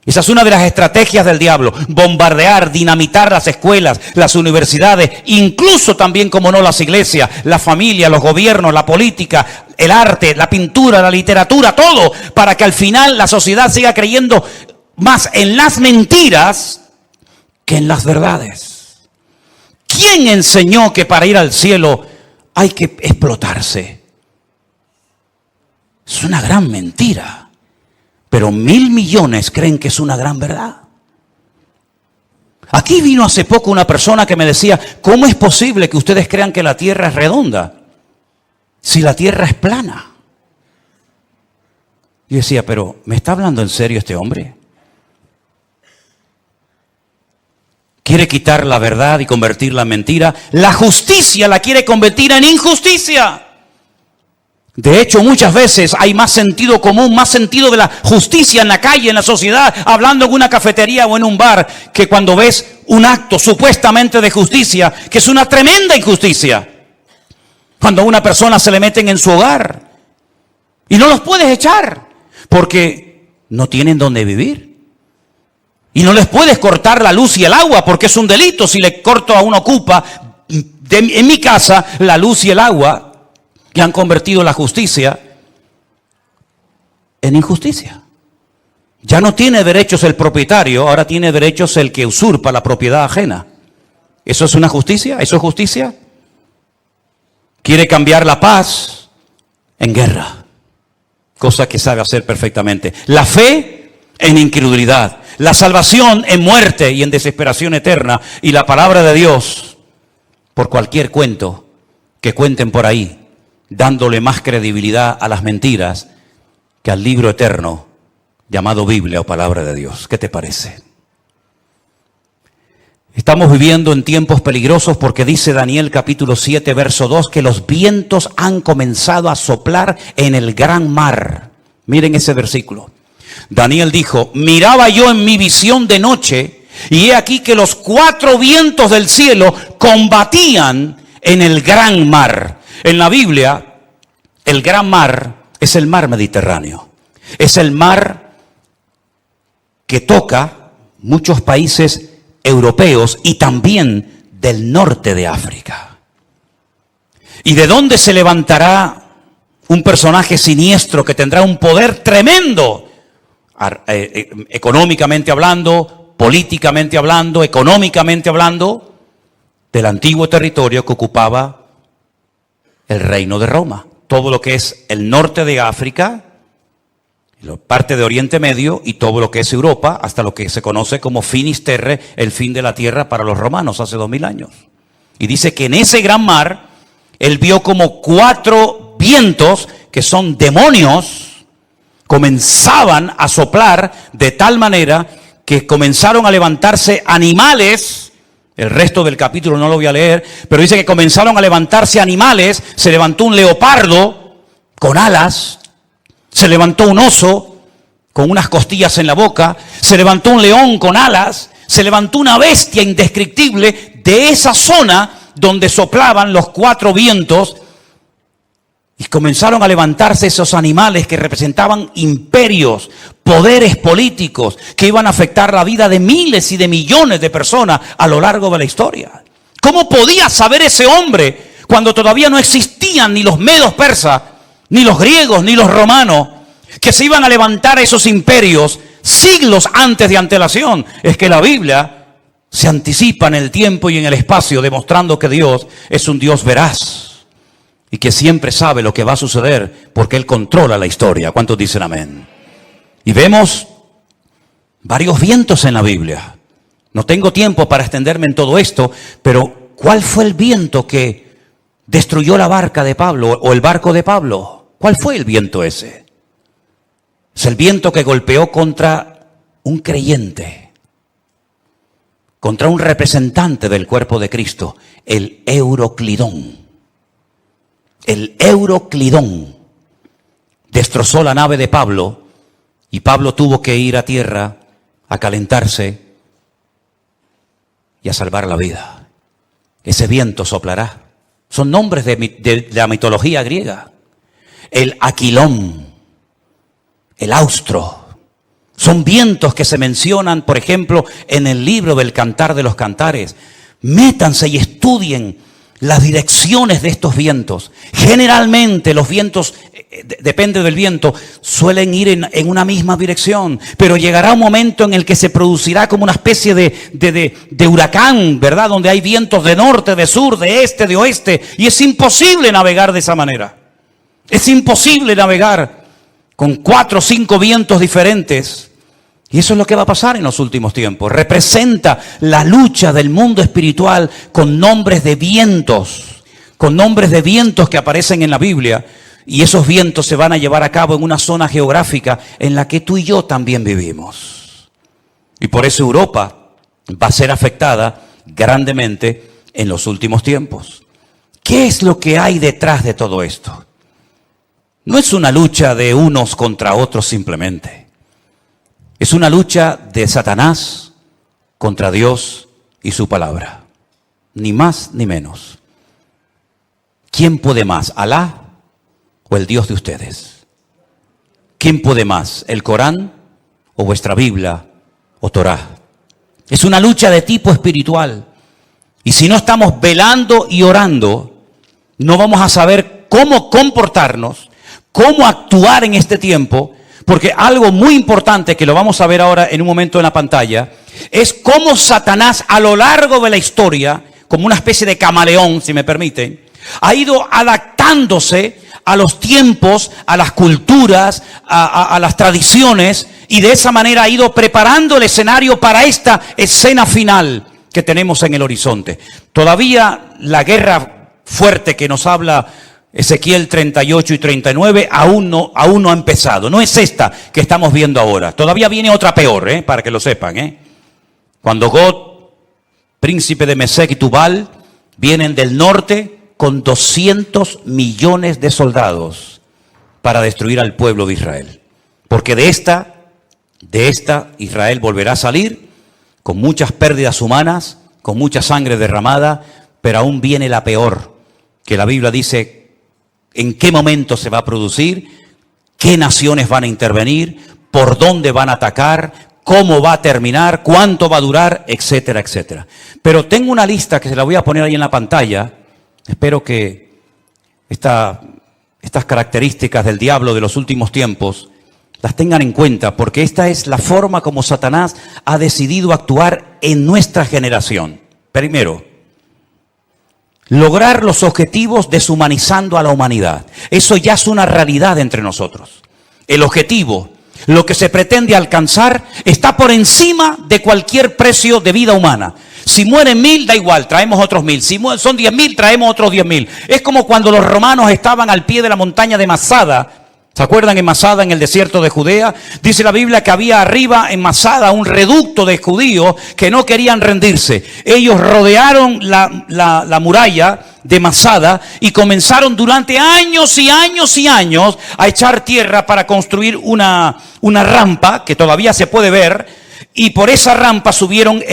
Esa es una de las estrategias del diablo: bombardear, dinamitar las escuelas, las universidades, incluso también, como no, las iglesias, la familia, los gobiernos, la política, el arte, la pintura, la literatura, todo, para que al final la sociedad siga creyendo más en las mentiras que en las verdades. ¿Quién enseñó que para ir al cielo hay que explotarse? Es una gran mentira. Pero 1.000 millones creen que es una gran verdad. Aquí vino hace poco una persona que me decía, ¿cómo es posible que ustedes crean que la tierra es redonda si la tierra es plana? Yo decía, pero ¿me está hablando en serio este hombre? Quiere quitar la verdad y convertirla en mentira. La justicia la quiere convertir en injusticia. De hecho, muchas veces hay más sentido común, más sentido de la justicia en la calle, en la sociedad, hablando en una cafetería o en un bar, que cuando ves un acto supuestamente de justicia, que es una tremenda injusticia. Cuando a una persona se le meten en su hogar y no los puedes echar porque no tienen dónde vivir. Y no les puedes cortar la luz y el agua porque es un delito si le corto a un ocupa en mi casa la luz y el agua. Y han convertido la justicia en injusticia. Ya no tiene derechos el propietario, ahora tiene derechos el que usurpa la propiedad ajena. ¿Eso es una justicia? ¿Eso es justicia? Quiere cambiar la paz en guerra, cosa que sabe hacer perfectamente. La fe en incredulidad, la salvación en muerte y en desesperación eterna, y la palabra de Dios por cualquier cuento que cuenten por ahí, dándole más credibilidad a las mentiras que al libro eterno llamado Biblia o palabra de Dios. ¿Qué te parece? Estamos viviendo en tiempos peligrosos porque dice Daniel capítulo 7, verso 2, que los vientos han comenzado a soplar en el gran mar. Miren ese versículo. Daniel dijo, miraba yo en mi visión de noche y he aquí que los 4 vientos del cielo combatían en el gran mar. En la Biblia, el gran mar es el mar Mediterráneo. Es el mar que toca muchos países europeos y también del norte de África. ¿Y de dónde se levantará un personaje siniestro que tendrá un poder tremendo? Económicamente hablando, políticamente hablando, económicamente hablando, del antiguo territorio que ocupaba el reino de Roma. Todo lo que es el norte de África, parte de Oriente Medio y todo lo que es Europa, hasta lo que se conoce como Finisterre, el fin de la tierra para los romanos hace 2000 años. Y dice que en ese gran mar, él vio como 4 vientos, que son demonios, comenzaban a soplar de tal manera que comenzaron a levantarse animales. El resto del capítulo no lo voy a leer, pero dice que comenzaron a levantarse animales. Se levantó un leopardo con alas, se levantó un oso con unas costillas en la boca, se levantó un león con alas, se levantó una bestia indescriptible de esa zona donde soplaban los 4 vientos Y comenzaron a levantarse esos animales que representaban imperios, poderes políticos que iban a afectar la vida de miles y de millones de personas a lo largo de la historia. ¿Cómo podía saber ese hombre cuando todavía no existían ni los medos persas, ni los griegos, ni los romanos, que se iban a levantar esos imperios siglos antes de antelación? Es que la Biblia se anticipa en el tiempo y en el espacio, demostrando que Dios es un Dios veraz y que siempre sabe lo que va a suceder porque Él controla la historia. ¿Cuántos dicen amén? Y vemos varios vientos en la Biblia. No tengo tiempo para extenderme en todo esto, pero ¿cuál fue el viento que destruyó la barca de Pablo o el barco de Pablo? ¿Cuál fue el viento ese? Es el viento que golpeó contra un creyente, contra un representante del cuerpo de Cristo, el Euroclidón. El Euroclidón destrozó la nave de Pablo y Pablo tuvo que ir a tierra a calentarse y a salvar la vida. Ese viento soplará. Son nombres de la mitología griega. El Aquilón, el Austro. Son vientos que se mencionan, por ejemplo, en el libro del Cantar de los Cantares. Métanse y estudien las direcciones de estos vientos. Generalmente los vientos, depende del viento, suelen ir en una misma dirección, pero llegará un momento en el que se producirá como una especie de huracán, ¿verdad? Donde hay vientos de norte, de sur, de este, de oeste, y es imposible navegar de esa manera. Es imposible navegar con 4 o 5 vientos diferentes. Y eso es lo que va a pasar en los últimos tiempos. Representa la lucha del mundo espiritual con nombres de vientos que aparecen en la Biblia. Y esos vientos se van a llevar a cabo en una zona geográfica en la que tú y yo también vivimos. Y por eso Europa va a ser afectada grandemente en los últimos tiempos. ¿Qué es lo que hay detrás de todo esto? No es una lucha de unos contra otros simplemente. Es una lucha de Satanás contra Dios y su palabra. Ni más ni menos. ¿Quién puede más? ¿Alá o el Dios de ustedes? ¿Quién puede más? ¿El Corán o vuestra Biblia o Torá? Es una lucha de tipo espiritual. Y si no estamos velando y orando, no vamos a saber cómo comportarnos, cómo actuar en este tiempo. Porque algo muy importante, que lo vamos a ver ahora en un momento en la pantalla, es cómo Satanás a lo largo de la historia, como una especie de camaleón, si me permiten, ha ido adaptándose a los tiempos, a las culturas, a las tradiciones, y de esa manera ha ido preparando el escenario para esta escena final que tenemos en el horizonte. Todavía la guerra fuerte que nos habla Ezequiel 38 y 39 aún no ha empezado. No es esta que estamos viendo ahora. Todavía viene otra peor, para que lo sepan. Cuando Gog, príncipe de Mesec y Tubal, vienen del norte con 200 millones de soldados para destruir al pueblo de Israel. Porque de esta Israel volverá a salir con muchas pérdidas humanas, con mucha sangre derramada, pero aún viene la peor, que la Biblia dice en qué momento se va a producir, qué naciones van a intervenir, por dónde van a atacar, cómo va a terminar, cuánto va a durar, etcétera, etcétera. Pero tengo una lista que se la voy a poner ahí en la pantalla. Espero que estas características del diablo de los últimos tiempos las tengan en cuenta, porque esta es la forma como Satanás ha decidido actuar en nuestra generación. Primero, lograr los objetivos deshumanizando a la humanidad. Eso ya es una realidad entre nosotros. El objetivo, lo que se pretende alcanzar, está por encima de cualquier precio de vida humana. Si mueren 1000, da igual, traemos otros 1000. Si son 10.000, traemos otros 10.000. Es como cuando los romanos estaban al pie de la montaña de Masada. ¿Se acuerdan en Masada, en el desierto de Judea? Dice la Biblia que había arriba en Masada un reducto de judíos que no querían rendirse. Ellos rodearon la muralla de Masada y comenzaron durante años y años y años a echar tierra para construir una rampa que todavía se puede ver, y por esa rampa subieron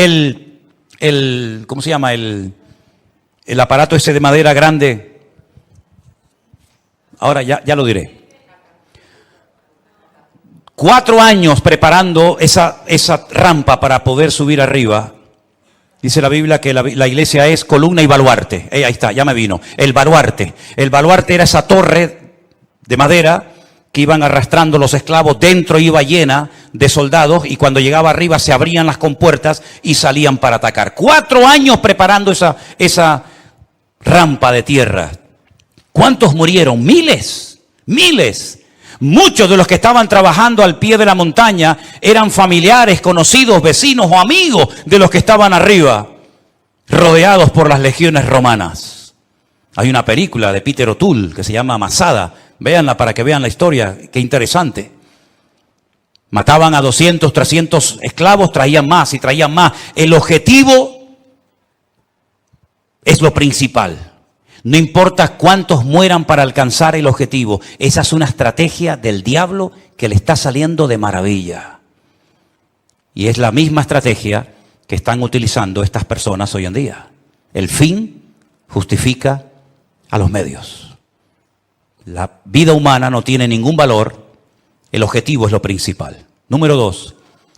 ¿cómo se llama? El aparato ese de madera grande. Ahora ya lo diré. 4 años preparando esa rampa para poder subir arriba. Dice la Biblia que la iglesia es columna y baluarte. Ahí está, ya me vino. El baluarte. El baluarte era esa torre de madera que iban arrastrando los esclavos. Dentro iba llena de soldados y cuando llegaba arriba se abrían las compuertas y salían para atacar. 4 años preparando esa rampa de tierra. ¿Cuántos murieron? Miles, miles. Muchos de los que estaban trabajando al pie de la montaña eran familiares, conocidos, vecinos o amigos de los que estaban arriba, rodeados por las legiones romanas. Hay una película de Peter O'Toole que se llama Masada. Véanla para que vean la historia. Qué interesante. Mataban a 200, 300 esclavos, traían más y traían más. El objetivo es lo principal. No importa cuántos mueran para alcanzar el objetivo. Esa es una estrategia del diablo que le está saliendo de maravilla. Y es la misma estrategia que están utilizando estas personas hoy en día. El fin justifica a los medios. La vida humana no tiene ningún valor. El objetivo es lo principal. Número 2.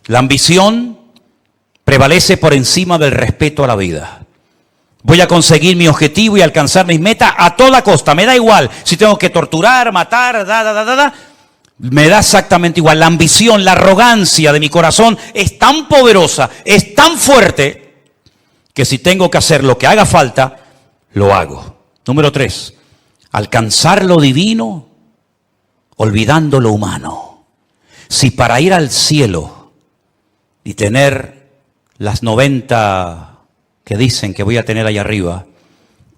La ambición prevalece por encima del respeto a la vida. Voy a conseguir mi objetivo y alcanzar mis metas a toda costa. Me da igual si tengo que torturar, matar, me da exactamente igual. La ambición, la arrogancia de mi corazón es tan poderosa, es tan fuerte, que si tengo que hacer lo que haga falta, lo hago. Número 3. Alcanzar lo divino, olvidando lo humano. Si para ir al cielo y tener las 90... que dicen que voy a tener allá arriba,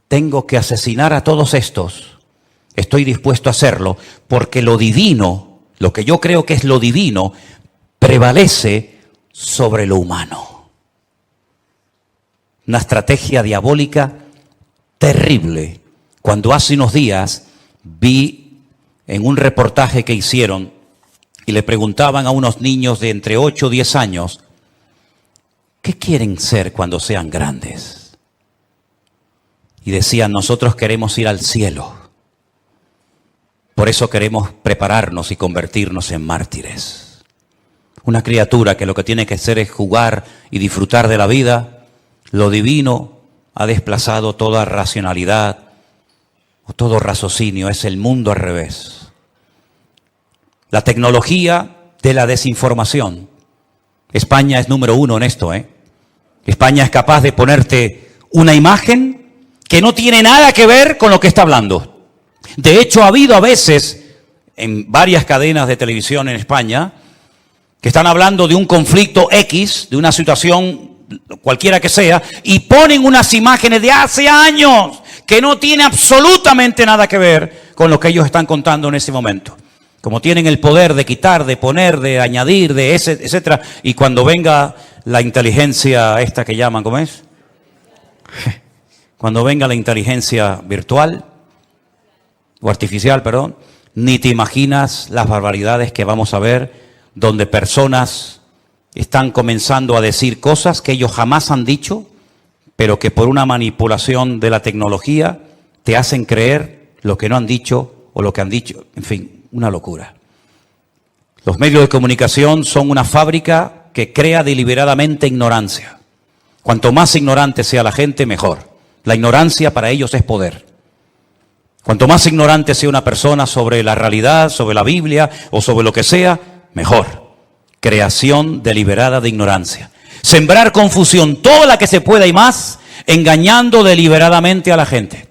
tengo que asesinar a todos estos, estoy dispuesto a hacerlo, porque lo divino, lo que yo creo que es lo divino, prevalece sobre lo humano. Una estrategia diabólica terrible. Cuando hace unos días vi en un reportaje que hicieron y le preguntaban a unos niños de entre 8 o 10 años, ¿qué quieren ser cuando sean grandes? Y decían, nosotros queremos ir al cielo. Por eso queremos prepararnos y convertirnos en mártires. Una criatura que lo que tiene que hacer es jugar y disfrutar de la vida. Lo divino ha desplazado toda racionalidad o todo raciocinio. Es el mundo al revés. La tecnología de la desinformación. España es número 1 en esto, España es capaz de ponerte una imagen que no tiene nada que ver con lo que está hablando. De hecho, ha habido a veces en varias cadenas de televisión en España que están hablando de un conflicto X, de una situación cualquiera que sea, y ponen unas imágenes de hace años que no tiene absolutamente nada que ver con lo que ellos están contando en ese momento. Como tienen el poder de quitar, de poner, de añadir, de etcétera, y cuando venga la inteligencia esta que llaman, ¿cómo es? Cuando venga la inteligencia virtual, o artificial, perdón, ni te imaginas las barbaridades que vamos a ver, donde personas están comenzando a decir cosas que ellos jamás han dicho, pero que por una manipulación de la tecnología te hacen creer lo que no han dicho o lo que han dicho, en fin. Una locura. Los medios de comunicación son una fábrica que crea deliberadamente ignorancia. Cuanto más ignorante sea la gente, mejor. La ignorancia para ellos es poder. Cuanto más ignorante sea una persona sobre la realidad, sobre la Biblia o sobre lo que sea, mejor. Creación deliberada de ignorancia. Sembrar confusión, toda la que se pueda y más, engañando deliberadamente a la gente.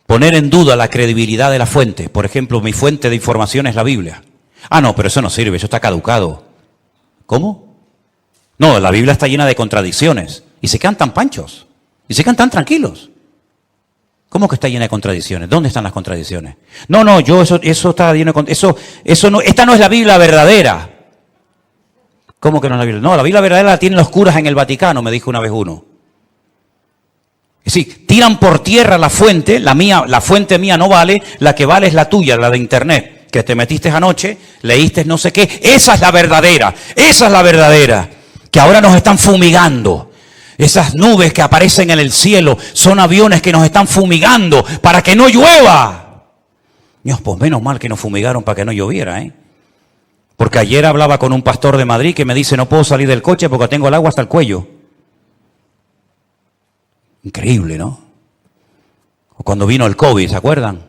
Poner en duda la credibilidad de la fuente. Por ejemplo, mi fuente de información es la Biblia. Ah, no, pero eso no sirve, eso está caducado. ¿Cómo? No, la Biblia está llena de contradicciones. Y se quedan tan panchos. Y se quedan tan tranquilos. ¿Cómo que está llena de contradicciones? ¿Dónde están las contradicciones? No, eso está lleno de eso no, esta no es la Biblia verdadera. ¿Cómo que no es la Biblia? No, la Biblia verdadera la tienen los curas en el Vaticano, me dijo una vez uno. Es decir, tiran por tierra la fuente, la fuente mía no vale, la que vale es la tuya, la de internet, que te metiste anoche, leíste no sé qué, esa es la verdadera, que ahora nos están fumigando. Esas nubes que aparecen en el cielo son aviones que nos están fumigando para que no llueva. Dios, pues menos mal que nos fumigaron para que no lloviera, ¿eh? Porque ayer hablaba con un pastor de Madrid que me dice, no puedo salir del coche porque tengo el agua hasta el cuello. Increíble, ¿no? O cuando vino el COVID, ¿se acuerdan?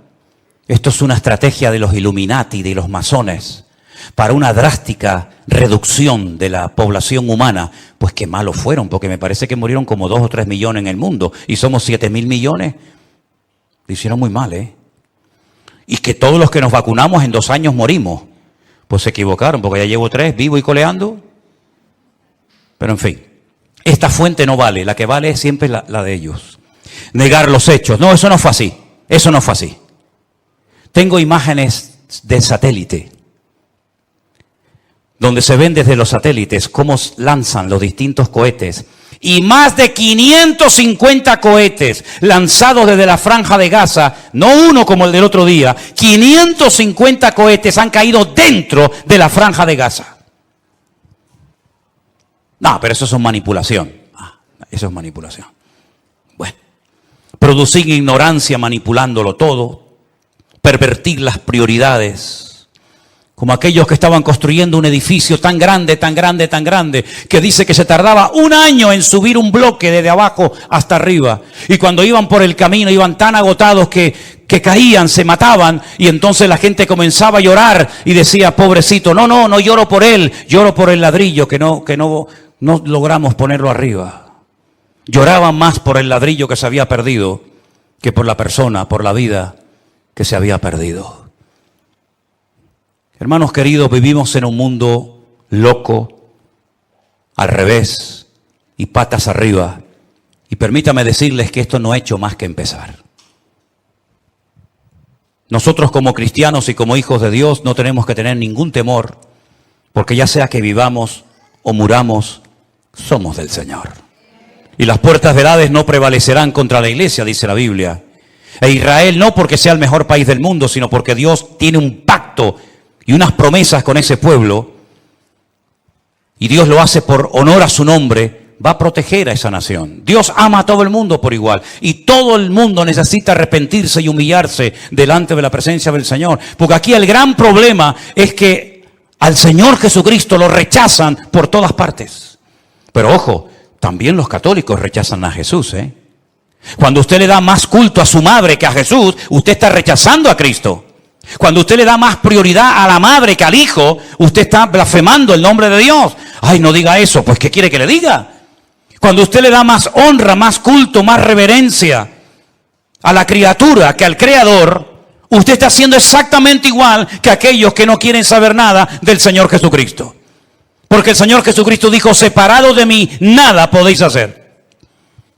Esto es una estrategia de los Illuminati, de los masones, para una drástica reducción de la población humana. Pues qué malos fueron, porque me parece que murieron como 2 o 3 millones en el mundo, y somos 7.000 millones. Lo hicieron muy mal, ¿eh? Y que todos los que nos vacunamos en 2 años morimos. Pues se equivocaron, porque ya llevo 3, vivo y coleando. Pero en fin, esta fuente no vale, la que vale es siempre la de ellos. Negar los hechos. No, eso no fue así. Eso no fue así. Tengo imágenes del satélite, donde se ven desde los satélites cómo lanzan los distintos cohetes. Y más de 550 cohetes lanzados desde la Franja de Gaza, no uno como el del otro día, 550 cohetes han caído dentro de la Franja de Gaza. No, pero eso es manipulación. Eso es manipulación. Bueno, producir ignorancia manipulándolo todo, pervertir las prioridades. Como aquellos que estaban construyendo un edificio tan grande, tan grande, tan grande, que dice que se tardaba 1 año en subir un bloque desde abajo hasta arriba. Y cuando iban por el camino iban tan agotados que caían, se mataban, y entonces la gente comenzaba a llorar y decía, pobrecito, no lloro por él, lloro por el ladrillo que no logramos ponerlo arriba. Lloraban más por el ladrillo que se había perdido que por la persona, por la vida que se había perdido. Hermanos queridos, vivimos en un mundo loco, al revés y patas arriba. Y permítame decirles que esto no ha hecho más que empezar. Nosotros como cristianos y como hijos de Dios no tenemos que tener ningún temor, porque ya sea que vivamos o muramos, somos del Señor. Y las puertas del Hades no prevalecerán contra la iglesia, dice la Biblia. E Israel no porque sea el mejor país del mundo, sino porque Dios tiene un pacto y unas promesas con ese pueblo, y Dios lo hace por honor a su nombre, va a proteger a esa nación. Dios ama a todo el mundo por igual, y todo el mundo necesita arrepentirse y humillarse delante de la presencia del Señor, porque aquí el gran problema es que al Señor Jesucristo lo rechazan por todas partes. Pero ojo, también los católicos rechazan a Jesús, ¿eh? Cuando usted le da más culto a su madre que a Jesús, usted está rechazando a Cristo. Cuando usted le da más prioridad a la madre que al hijo, usted está blasfemando el nombre de Dios. Ay, no diga eso, pues ¿qué quiere que le diga? Cuando usted le da más honra, más culto, más reverencia a la criatura que al Creador, usted está haciendo exactamente igual que aquellos que no quieren saber nada del Señor Jesucristo. Porque el Señor Jesucristo dijo, separado de mí, nada podéis hacer.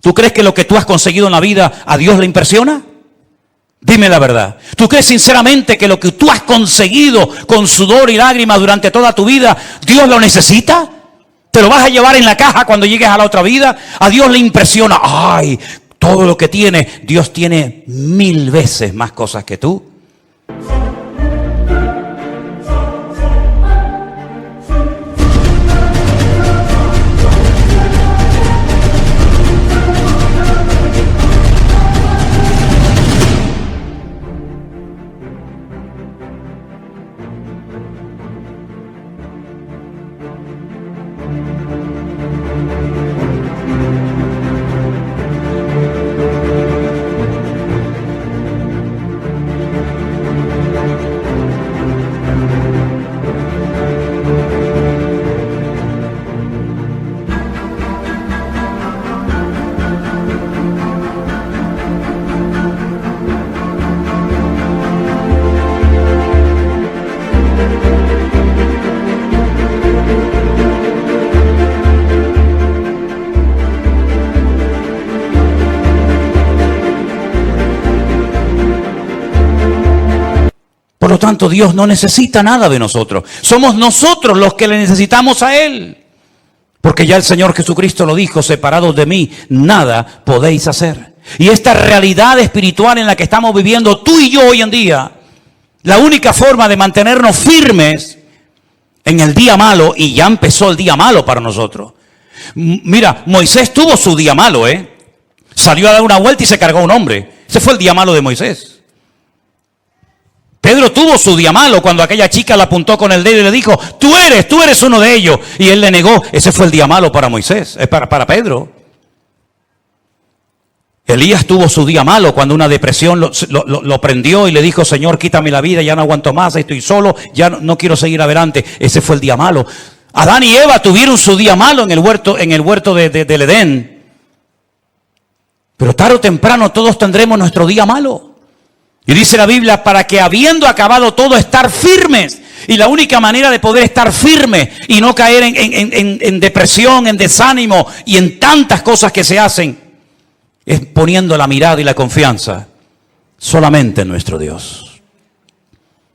¿Tú crees que lo que tú has conseguido en la vida a Dios le impresiona? Dime la verdad. ¿Tú crees sinceramente que lo que tú has conseguido con sudor y lágrimas durante toda tu vida, Dios lo necesita? ¿Te lo vas a llevar en la caja cuando llegues a la otra vida? A Dios le impresiona. Ay, todo lo que tiene. Dios tiene 1000 veces más cosas que tú. Por lo tanto, Dios no necesita nada de nosotros. Somos nosotros los que le necesitamos a Él. Porque ya el Señor Jesucristo lo dijo, separados de mí, nada podéis hacer. Y esta realidad espiritual en la que estamos viviendo tú y yo hoy en día, la única forma de mantenernos firmes en el día malo, y ya empezó el día malo para nosotros. Mira, Moisés tuvo su día malo, Salió a dar una vuelta y se cargó a un hombre. Ese fue el día malo de Moisés. Pedro tuvo su día malo cuando aquella chica le apuntó con el dedo y le dijo, tú eres uno de ellos. Y él le negó. Ese fue el día malo para Moisés, para Pedro. Elías tuvo su día malo cuando una depresión lo prendió y le dijo, Señor, quítame la vida, ya no aguanto más, estoy solo, ya no quiero seguir adelante. Ese fue el día malo. Adán y Eva tuvieron su día malo en el huerto del Edén. Pero tarde o temprano todos tendremos nuestro día malo. Y dice la Biblia, para que habiendo acabado todo, estar firmes. Y la única manera de poder estar firme y no caer en depresión, en desánimo y en tantas cosas que se hacen, es poniendo la mirada y la confianza solamente en nuestro Dios.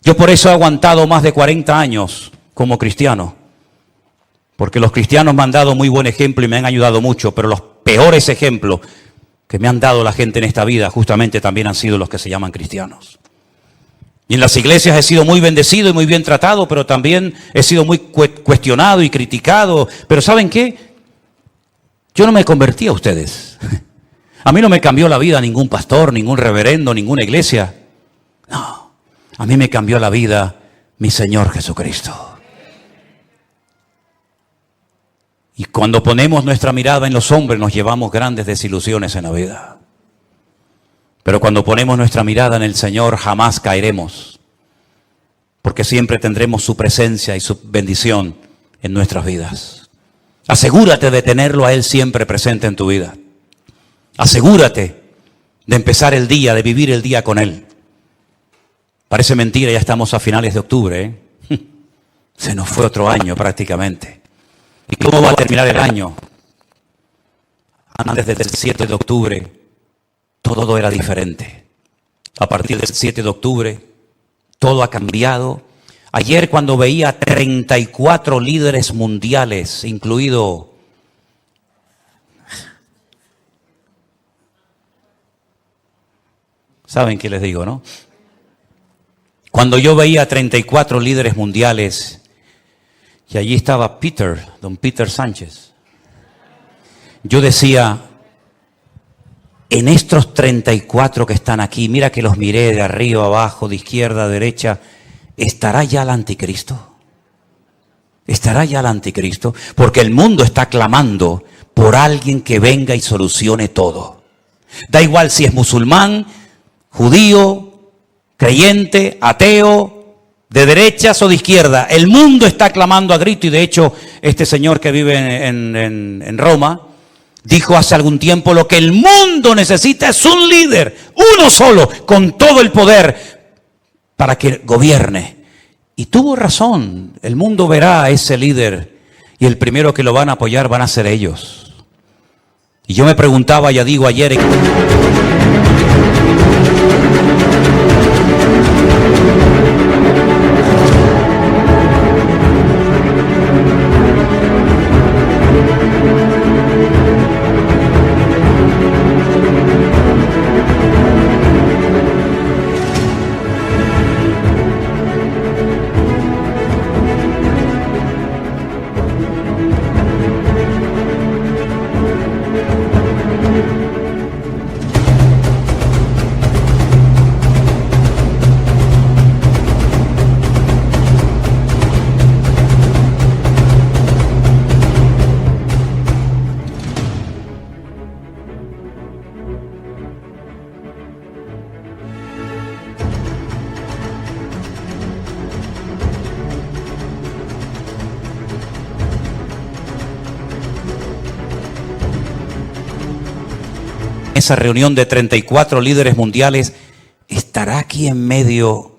Yo por eso he aguantado más de 40 años como cristiano. Porque los cristianos me han dado muy buen ejemplo y me han ayudado mucho, pero los peores ejemplos que me han dado la gente en esta vida justamente también han sido los que se llaman cristianos. Y en las iglesias he sido muy bendecido y muy bien tratado, pero también he sido muy cuestionado y criticado. Pero ¿saben qué? Yo no me convertí a ustedes. A mí no me cambió la vida ningún pastor, ningún reverendo, ninguna iglesia. No, a mí me cambió la vida mi Señor Jesucristo. Y cuando ponemos nuestra mirada en los hombres nos llevamos grandes desilusiones en la vida. Pero cuando ponemos nuestra mirada en el Señor jamás caeremos. Porque siempre tendremos su presencia y su bendición en nuestras vidas. Asegúrate de tenerlo a Él siempre presente en tu vida. Asegúrate de empezar el día, de vivir el día con Él. Parece mentira, ya estamos a finales de octubre, ¿eh? Se nos fue otro año prácticamente. ¿Y cómo va a terminar el año? Antes del 7 de octubre, todo era diferente. A partir del 7 de octubre, todo ha cambiado. Ayer cuando veía 34 líderes mundiales, incluido... ¿Saben qué les digo, no? Cuando yo veía 34 líderes mundiales... Y allí estaba don Peter Sánchez. Yo decía, en estos 34 que están aquí, mira que los miré de arriba, abajo, de izquierda a derecha, ¿estará ya el anticristo? ¿Estará ya el anticristo? Porque el mundo está clamando por alguien que venga y solucione todo. Da igual si es musulmán, judío, creyente, ateo, de derechas o de izquierda, el mundo está clamando a grito. Y de hecho, este señor que vive en Roma, dijo hace algún tiempo, lo que el mundo necesita es un líder, uno solo, con todo el poder, para que gobierne. Y tuvo razón, el mundo verá a ese líder, y el primero que lo van a apoyar van a ser ellos. Y yo me preguntaba, ya digo ayer... Esa reunión de 34 líderes mundiales, ¿estará aquí en medio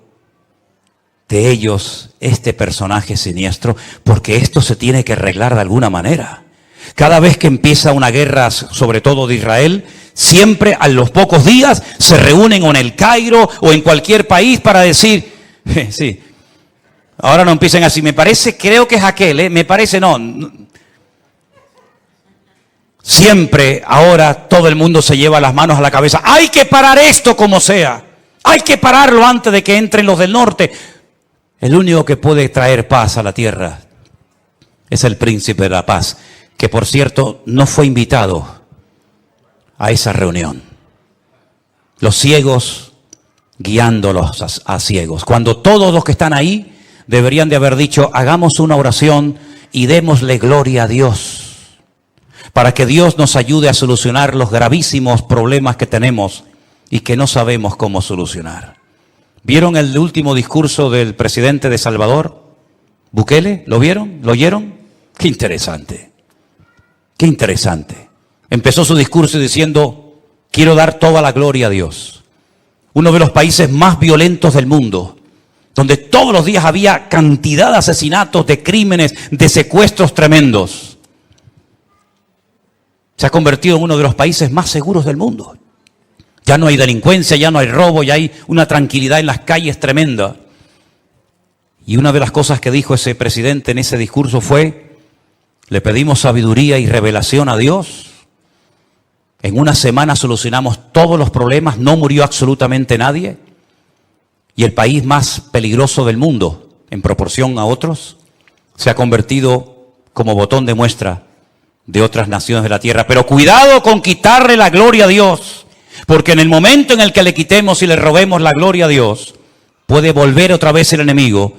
de ellos este personaje siniestro? Porque esto se tiene que arreglar de alguna manera. Cada vez que empieza una guerra, sobre todo de Israel, siempre a los pocos días se reúnen o en el Cairo o en cualquier país para decir, sí, ahora no empiecen así, me parece, creo que es aquel, me parece, no. Siempre ahora todo el mundo se lleva las manos a la cabeza. Hay que parar esto como sea. Hay que pararlo antes de que entren los del norte. El único que puede traer paz a la tierra es el príncipe de la paz, que por cierto no fue invitado a esa reunión. Los ciegos guiándolos a ciegos. Cuando todos los que están ahí deberían de haber dicho, hagamos una oración y démosle gloria a Dios, para que Dios nos ayude a solucionar los gravísimos problemas que tenemos y que no sabemos cómo solucionar. ¿Vieron el último discurso del presidente de Salvador, Bukele? ¿Lo vieron? ¿Lo oyeron? Qué interesante. Qué interesante. Empezó su discurso diciendo, quiero dar toda la gloria a Dios. Uno de los países más violentos del mundo, donde todos los días había cantidad de asesinatos, de crímenes, de secuestros tremendos. Se ha convertido en uno de los países más seguros del mundo. Ya no hay delincuencia, ya no hay robo, ya hay una tranquilidad en las calles tremenda. Y una de las cosas que dijo ese presidente en ese discurso fue, le pedimos sabiduría y revelación a Dios. En una semana solucionamos todos los problemas, no murió absolutamente nadie. Y el país más peligroso del mundo, en proporción a otros, se ha convertido como botón de muestra de otras naciones de la tierra. Pero cuidado con quitarle la gloria a Dios, porque en el momento en el que le quitemos y le robemos la gloria a Dios, puede volver otra vez el enemigo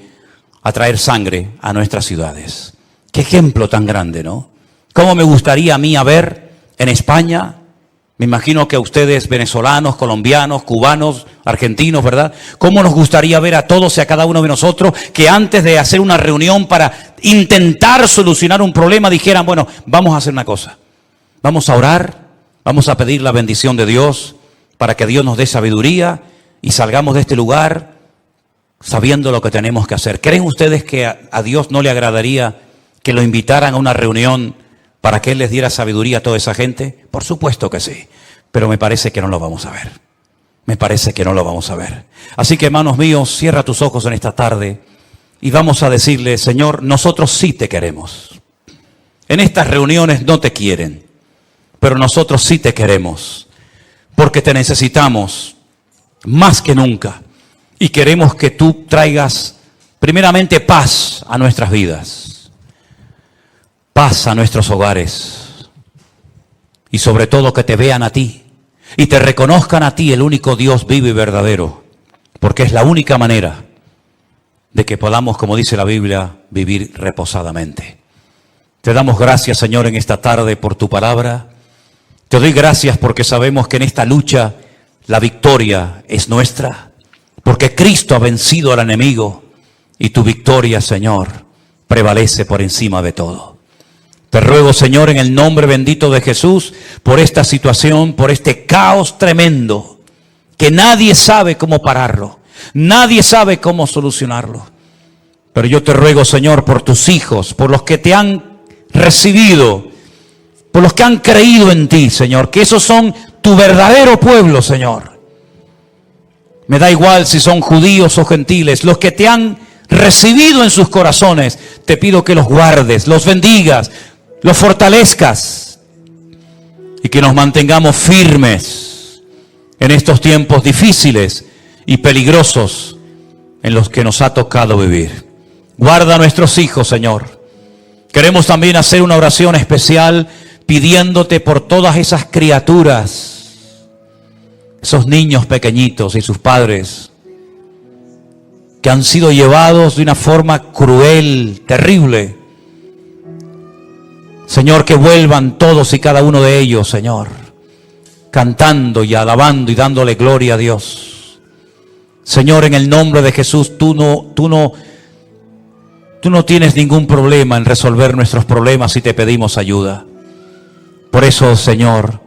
a traer sangre a nuestras ciudades. Qué ejemplo tan grande, ¿no? ¿Cómo me gustaría a mí ver en España? Me imagino que a ustedes, venezolanos, colombianos, cubanos, argentinos, ¿verdad? ¿Cómo nos gustaría ver a todos y a cada uno de nosotros que antes de hacer una reunión para intentar solucionar un problema dijeran, bueno, vamos a hacer una cosa. Vamos a orar, vamos a pedir la bendición de Dios para que Dios nos dé sabiduría y salgamos de este lugar sabiendo lo que tenemos que hacer. ¿Creen ustedes que a Dios no le agradaría que lo invitaran a una reunión para que Él les diera sabiduría a toda esa gente? Por supuesto que sí, pero me parece que no lo vamos a ver. Me parece que no lo vamos a ver. Así que, hermanos míos, cierra tus ojos en esta tarde y vamos a decirle, Señor, nosotros sí te queremos. En estas reuniones no te quieren, pero nosotros sí te queremos, porque te necesitamos más que nunca y queremos que tú traigas primeramente paz a nuestras vidas, paz a nuestros hogares y sobre todo que te vean a ti y te reconozcan a ti, el único Dios vivo y verdadero, porque es la única manera de que podamos, como dice la Biblia, vivir reposadamente. Te damos gracias, Señor, en esta tarde por tu palabra. Te doy gracias porque sabemos que en esta lucha la victoria es nuestra, porque Cristo ha vencido al enemigo y tu victoria, Señor, prevalece por encima de todo. Te ruego, Señor, en el nombre bendito de Jesús, por esta situación, por este caos tremendo, que nadie sabe cómo pararlo, nadie sabe cómo solucionarlo. Pero yo te ruego, Señor, por tus hijos, por los que te han recibido, por los que han creído en ti, Señor, que esos son tu verdadero pueblo, Señor. Me da igual si son judíos o gentiles, los que te han recibido en sus corazones, te pido que los guardes, los bendigas, los fortalezcas y que nos mantengamos firmes en estos tiempos difíciles y peligrosos en los que nos ha tocado vivir. Guarda a nuestros hijos, Señor. Queremos también hacer una oración especial pidiéndote por todas esas criaturas, esos niños pequeñitos y sus padres que han sido llevados de una forma cruel, terrible. Señor, que vuelvan todos y cada uno de ellos, Señor, cantando y alabando y dándole gloria a Dios. Señor, en el nombre de Jesús, tú no tienes ningún problema en resolver nuestros problemas si te pedimos ayuda. Por eso, Señor,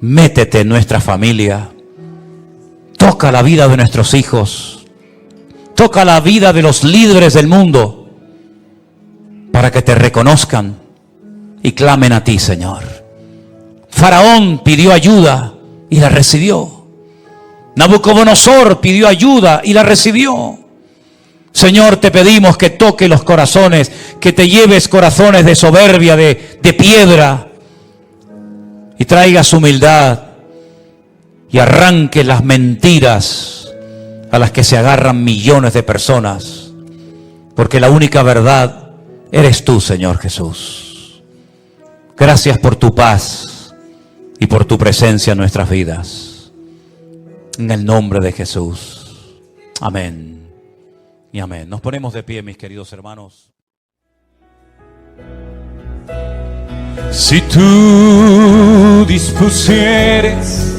métete en nuestra familia, toca la vida de nuestros hijos, toca la vida de los líderes del mundo, para que te reconozcan y clamen a ti, Señor. Faraón pidió ayuda y la recibió. Nabucodonosor pidió ayuda y la recibió. Señor, te pedimos que toque los corazones, que te lleves corazones de soberbia, de piedra, y traigas humildad y arranque las mentiras a las que se agarran millones de personas, porque la única verdad eres tú, Señor Jesús. Gracias por tu paz y por tu presencia en nuestras vidas. En el nombre de Jesús. Amén y amén. Nos ponemos de pie, mis queridos hermanos. Si tú dispusieres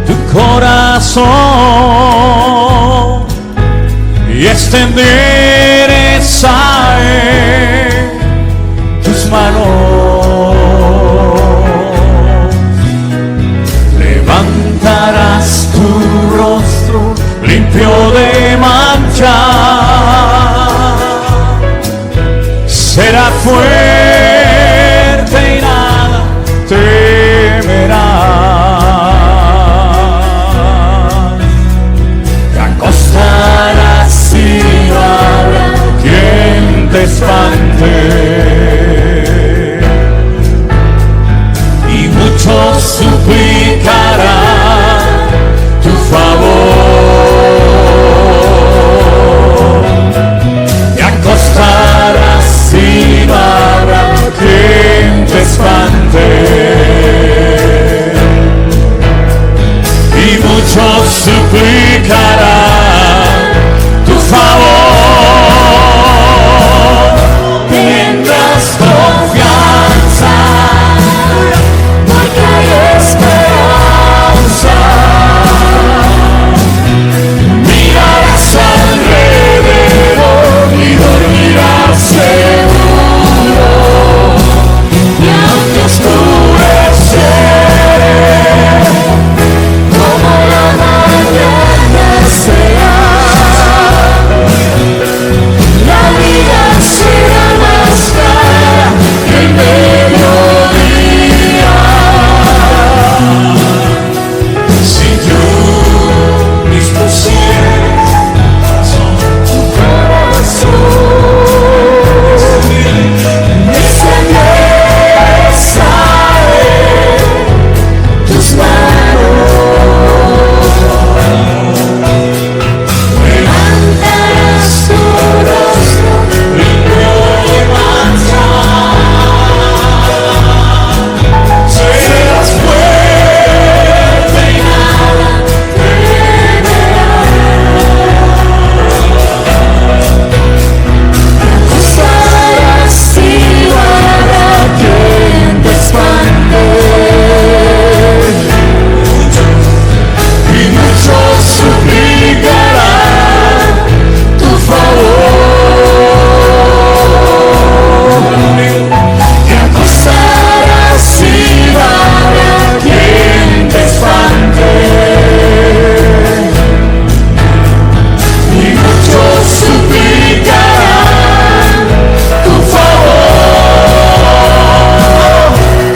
tu corazón y extenderes a Él tus manos, levantarás tu rostro limpio de mancha, será fuerte y nada temerás. Te acostarás y no habrá quien te espante, y muchos suplicarán tu favor. Te acostarás y no habrá quien te espante, y muchos suplicarán tu favor. Tendrás confianza, porque hay esperanza. Mirarás alrededor y dormirás seguro, y aunque oscurece como la mañana será, la vida será más clara que el mediodía. Si tú dispusieres tu corazón, extendieres a Él tus manos, levantarás tu rostro limpio de mancha, serás fuerte y nada temerás. Acostarás y no habrá quien te espante, y muchos suplicarán tu favor. Te acostarás y no habrá quien te espante, y muchos suplicarán tu favor.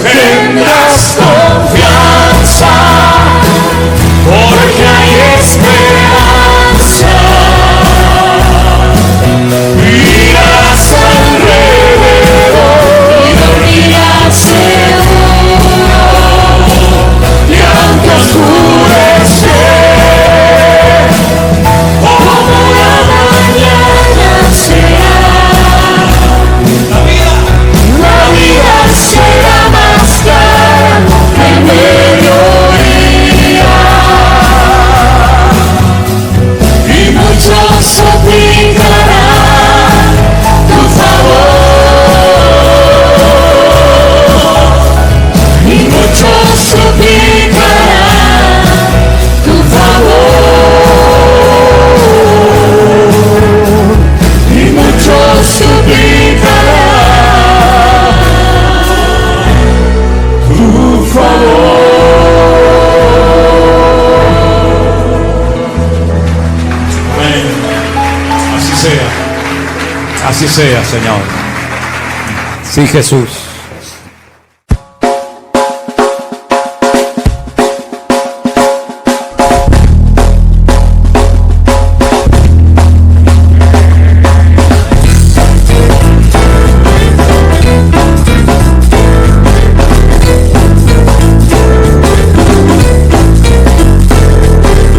Tendrás confianza, porque hay esperanza. Mirarás alrededor y dormirás seguro, y aunque oscurece como la mañana será, la vida será más clara que el mediodía, y muchos suplicarán tu favor, y muchos suplicarán tu favor, y muchos suplicarán tu favor. Amén. Así sea. Así sea, Señor. Sí, Jesús.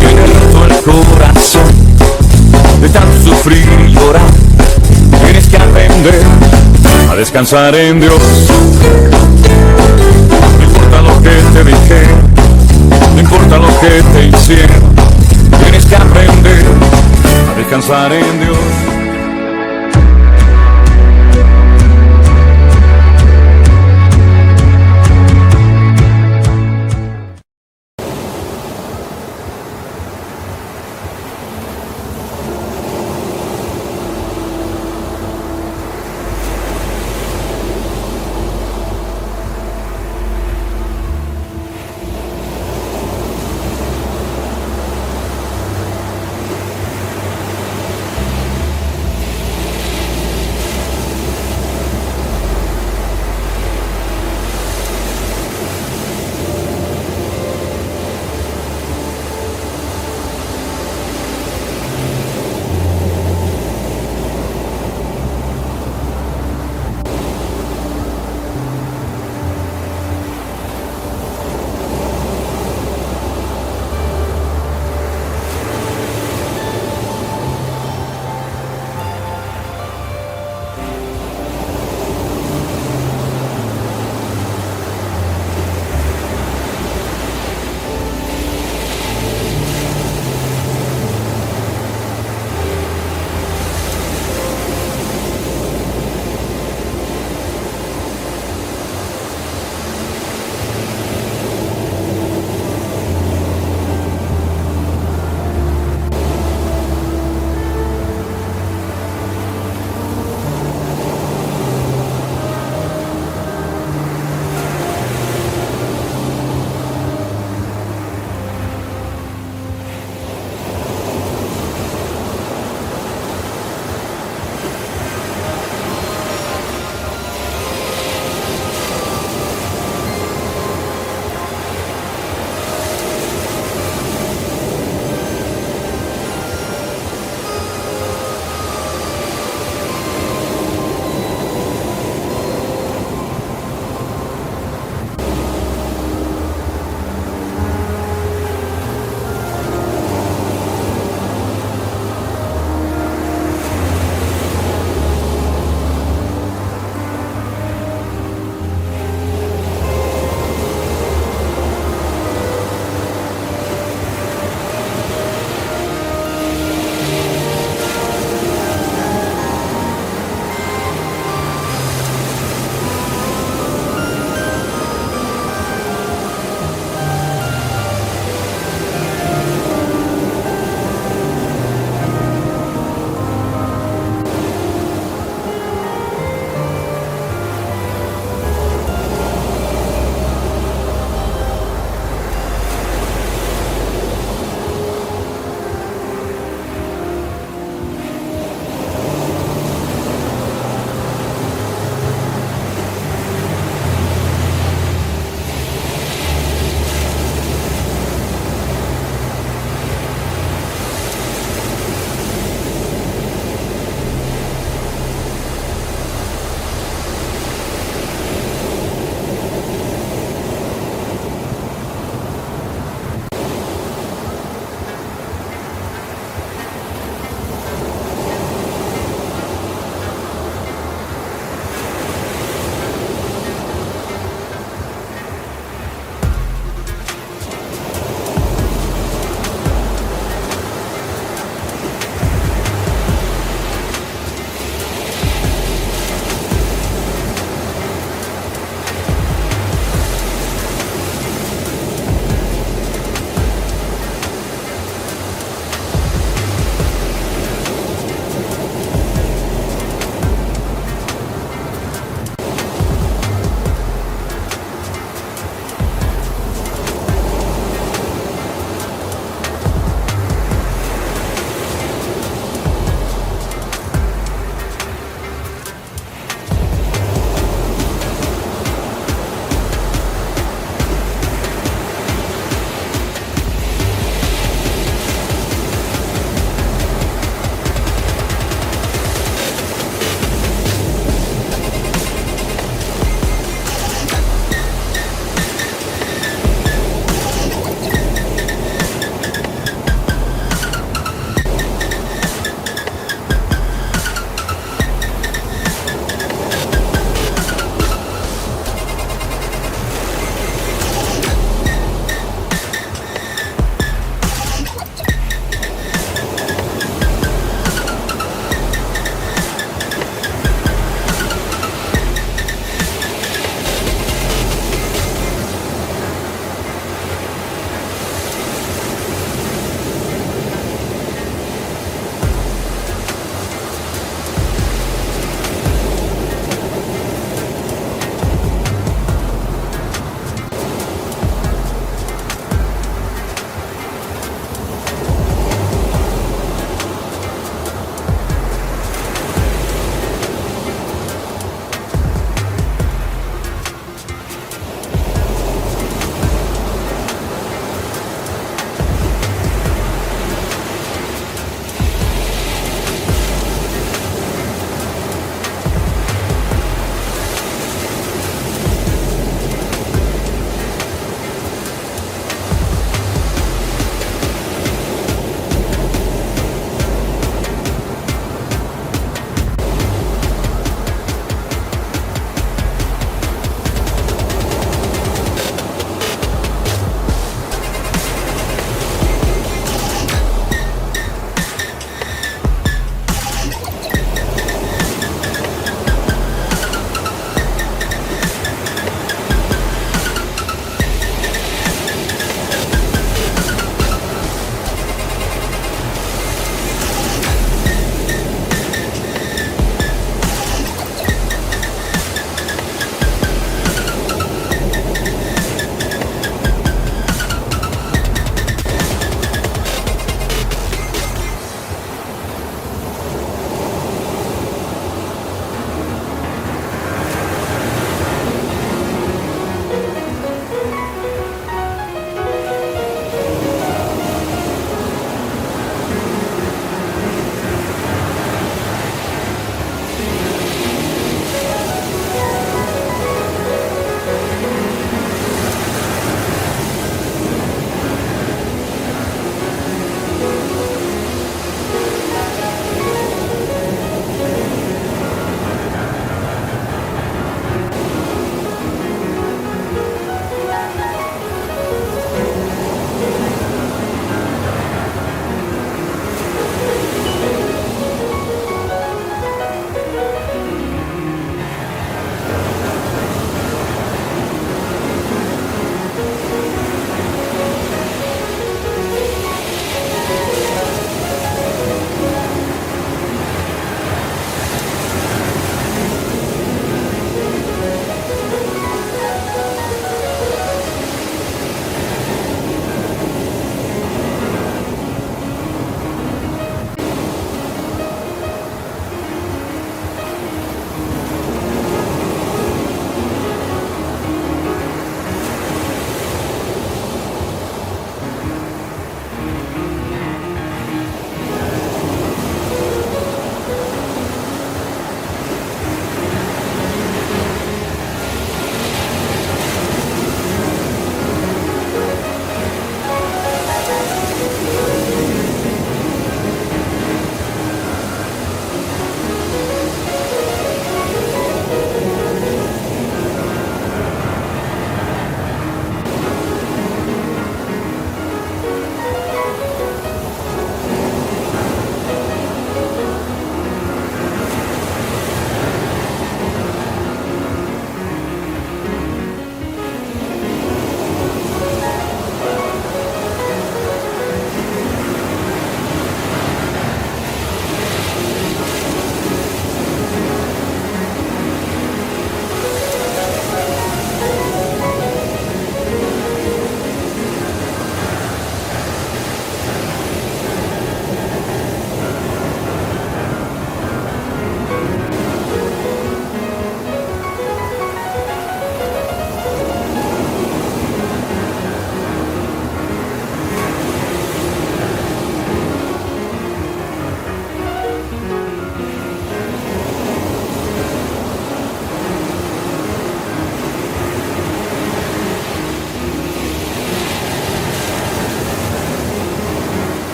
Tiene roto el corazón de tanto sufrir y llorar. Tienes que aprender a descansar en Dios.